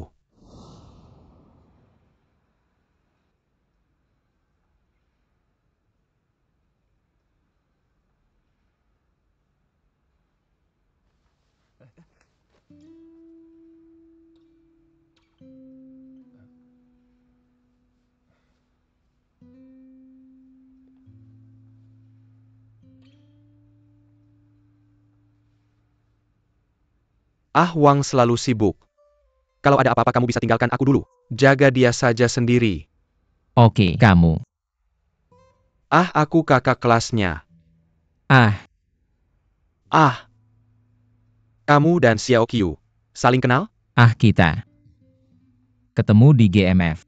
Wang selalu sibuk. Kalau ada apa-apa kamu bisa tinggalkan aku dulu. Jaga dia saja sendiri. Oke, kamu. Aku kakak kelasnya. Kamu dan Xiao Qiu saling kenal? Kita ketemu di GMF.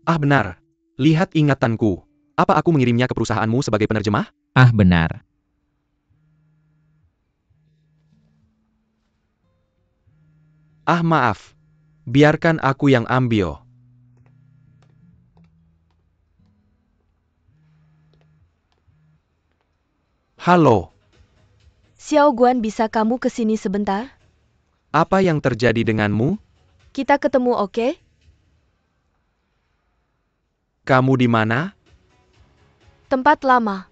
Benar. Lihat ingatanku. Apa aku mengirimnya ke perusahaanmu sebagai penerjemah? Benar. Maaf. Biarkan aku yang ambil. Halo. Xiao Guan, bisa kamu kesini sebentar? Apa yang terjadi denganmu? Kita ketemu, oke? Kamu di mana? Tempat lama.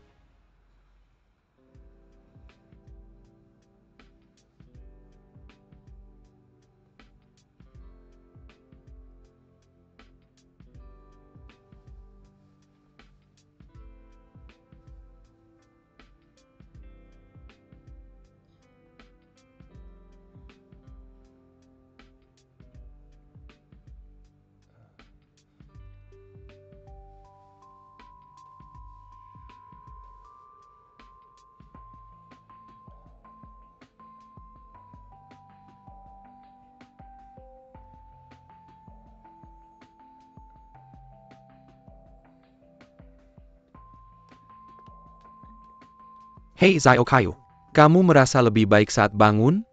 Hei Xiao Qiu. Kamu merasa lebih baik saat bangun?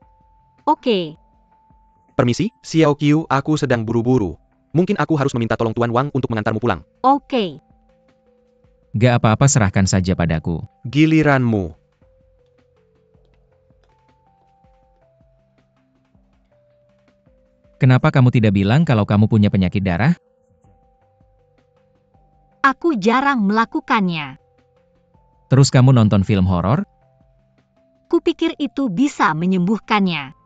Oke. Permisi, Xiao Qiu, aku sedang buru-buru. Mungkin aku harus meminta tolong Tuan Wang untuk mengantarmu pulang. Oke. Gak apa-apa, serahkan saja padaku. Giliranmu. Kenapa kamu tidak bilang kalau kamu punya penyakit darah? Aku jarang melakukannya. Terus kamu nonton film horor? Kupikir itu bisa menyembuhkannya.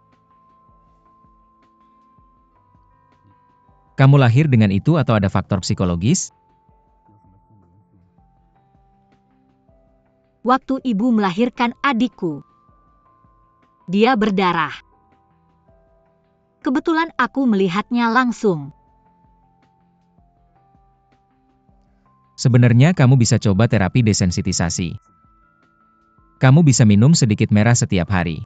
Kamu lahir dengan itu atau ada faktor psikologis? Waktu ibu melahirkan adikku, dia berdarah. Kebetulan aku melihatnya langsung. Sebenarnya kamu bisa coba terapi desensitisasi. Kamu bisa minum sedikit merah setiap hari.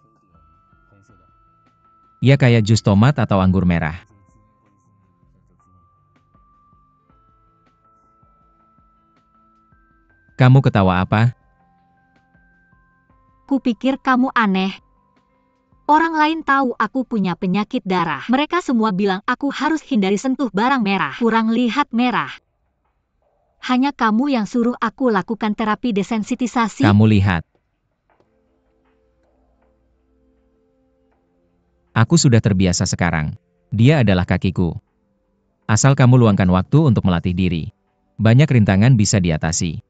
Ya kayak jus tomat atau anggur merah. Kamu ketawa apa? Kupikir kamu aneh. Orang lain tahu aku punya penyakit darah. Mereka semua bilang aku harus hindari sentuh barang merah. Kurang lihat merah. Hanya kamu yang suruh aku lakukan terapi desensitisasi. Kamu lihat. Aku sudah terbiasa sekarang. Dia adalah kakiku. Asal kamu luangkan waktu untuk melatih diri. Banyak rintangan bisa diatasi.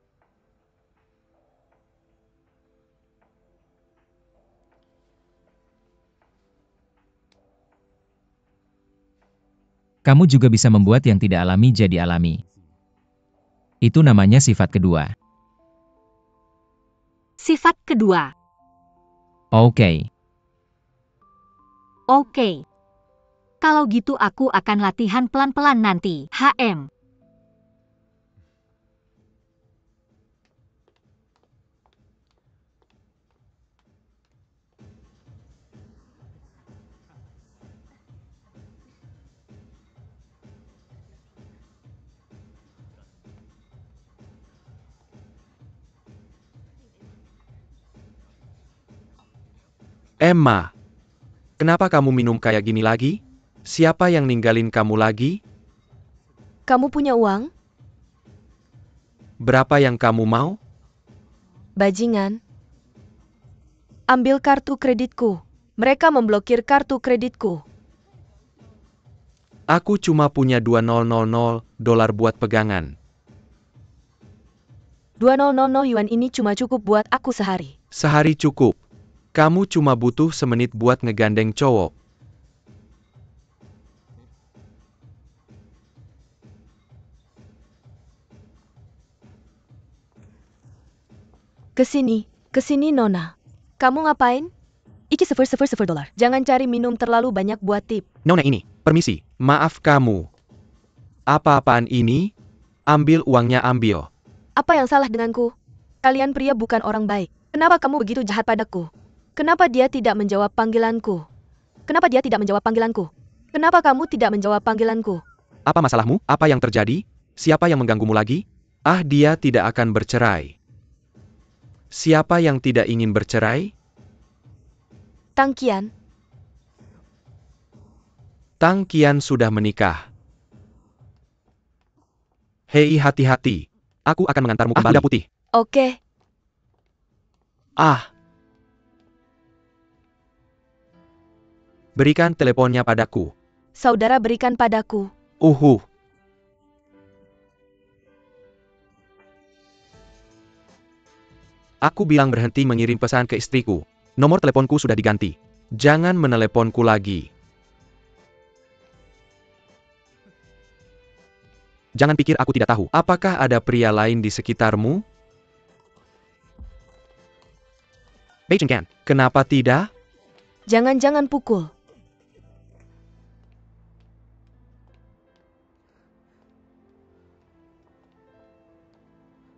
Kamu juga bisa membuat yang tidak alami jadi alami. Itu namanya sifat kedua. Sifat kedua. Oke. Oke. Kalau gitu aku akan latihan pelan-pelan nanti. HM. Emma, kenapa kamu minum kayak gini lagi? Siapa yang ninggalin kamu lagi? Kamu punya uang? Berapa yang kamu mau? Bajingan. Ambil kartu kreditku. Mereka memblokir kartu kreditku. Aku cuma punya $2.000 buat pegangan. 2.000 yuan ini cuma cukup buat aku sehari. Sehari cukup. Kamu cuma butuh semenit buat ngegandeng cowok. Kesini Nona. Kamu ngapain? Iki $0.00. Jangan cari minum terlalu banyak buat tip. Nona ini, permisi, maaf kamu. Apa-apaan ini? Ambil uangnya ambil. Apa yang salah denganku? Kalian pria bukan orang baik. Kenapa kamu begitu jahat padaku? Kenapa dia tidak menjawab panggilanku? Kenapa dia tidak menjawab panggilanku? Kenapa kamu tidak menjawab panggilanku? Apa masalahmu? Apa yang terjadi? Siapa yang mengganggumu lagi? Ah, dia tidak akan bercerai. Siapa yang tidak ingin bercerai? Tang Qian. Tang Qian sudah menikah. Hei, hati-hati. Aku akan mengantarmu ke Kuda Putih. Oke. Ah. Berikan teleponnya padaku. Saudara berikan padaku. Aku bilang berhenti mengirim pesan ke istriku. Nomor teleponku sudah diganti. Jangan meneleponku lagi. Jangan pikir aku tidak tahu. Apakah ada pria lain di sekitarmu? Beijing Can, kenapa tidak? Jangan-jangan pukul.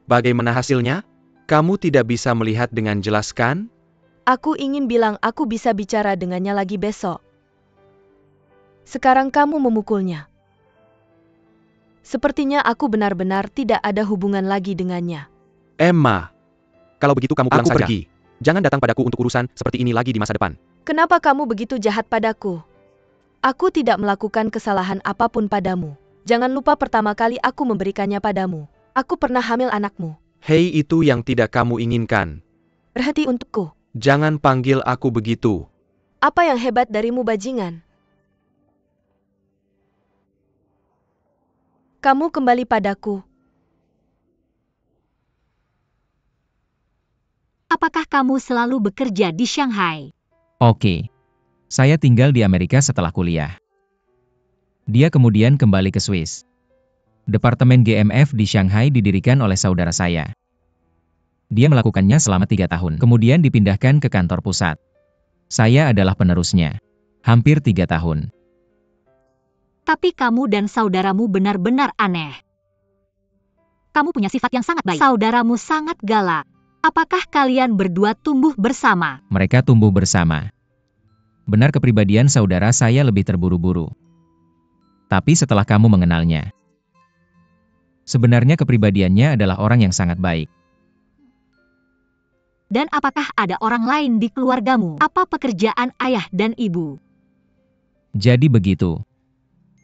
Bagaimana hasilnya? Kamu tidak bisa melihat dengan jelas kan? Aku ingin bilang aku bisa bicara dengannya lagi besok. Sekarang kamu memukulnya. Sepertinya aku benar-benar tidak ada hubungan lagi dengannya. Emma, kalau begitu kamu pulang Aku saja. pergi. Jangan datang padaku untuk urusan seperti ini lagi di masa depan. Kenapa kamu begitu jahat padaku? Aku tidak melakukan kesalahan apapun padamu. Jangan lupa pertama kali aku memberikannya padamu. Aku pernah hamil anakmu. Hei, itu yang tidak kamu inginkan. Berhenti untukku. Jangan panggil aku begitu. Apa yang hebat darimu bajingan? Kamu kembali padaku. Apakah kamu selalu bekerja di Shanghai? Oke. Saya tinggal di Amerika setelah kuliah. Dia kemudian kembali ke Swiss. Departemen GMF di Shanghai didirikan oleh saudara saya. Dia melakukannya selama 3 tahun, kemudian dipindahkan ke kantor pusat. Saya adalah penerusnya. Hampir 3 tahun. Tapi kamu dan saudaramu benar-benar aneh. Kamu punya sifat yang sangat baik. Saudaramu sangat galak. Apakah kalian berdua tumbuh bersama? Mereka tumbuh bersama. Benar, kepribadian saudara saya lebih terburu-buru. Tapi setelah kamu mengenalnya, sebenarnya kepribadiannya adalah orang yang sangat baik. Dan apakah ada orang lain di keluargamu? Apa pekerjaan ayah dan ibu? Jadi begitu.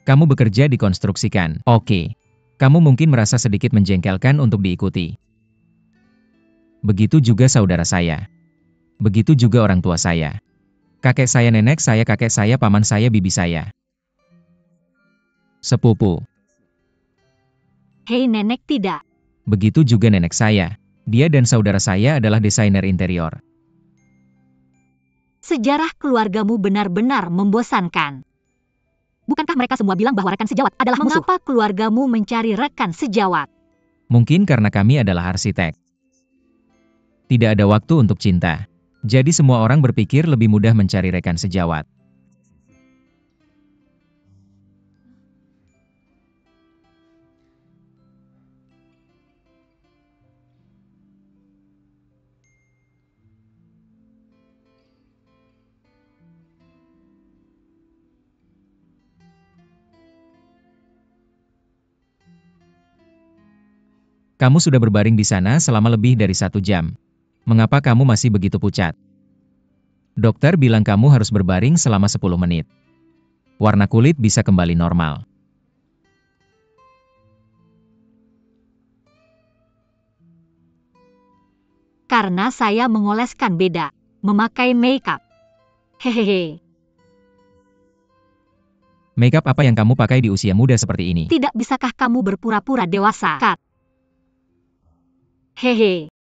Kamu bekerja di konstruksikan. Oke. Kamu mungkin merasa sedikit menjengkelkan untuk diikuti. Begitu juga saudara saya. Begitu juga orang tua saya. Kakek saya, nenek saya, kakek saya, paman saya, bibi saya. Sepupu. Hei nenek, tidak. Begitu juga nenek saya. Dia dan saudara saya adalah desainer interior. Sejarah keluargamu benar-benar membosankan. Bukankah mereka semua bilang bahwa rekan sejawat adalah musuh? Mengapa keluargamu mencari rekan sejawat? Mungkin karena kami adalah arsitek. Tidak ada waktu untuk cinta. Jadi semua orang berpikir lebih mudah mencari rekan sejawat. Kamu sudah berbaring di sana selama lebih dari 1 jam. Mengapa kamu masih begitu pucat? Dokter bilang kamu harus berbaring selama 10 menit. Warna kulit bisa kembali normal. Karena saya mengoleskan beda. Memakai makeup. Hehehe. Makeup apa yang kamu pakai di usia muda seperti ini? Tidak bisakah kamu berpura-pura dewasa? Kat. Hehe.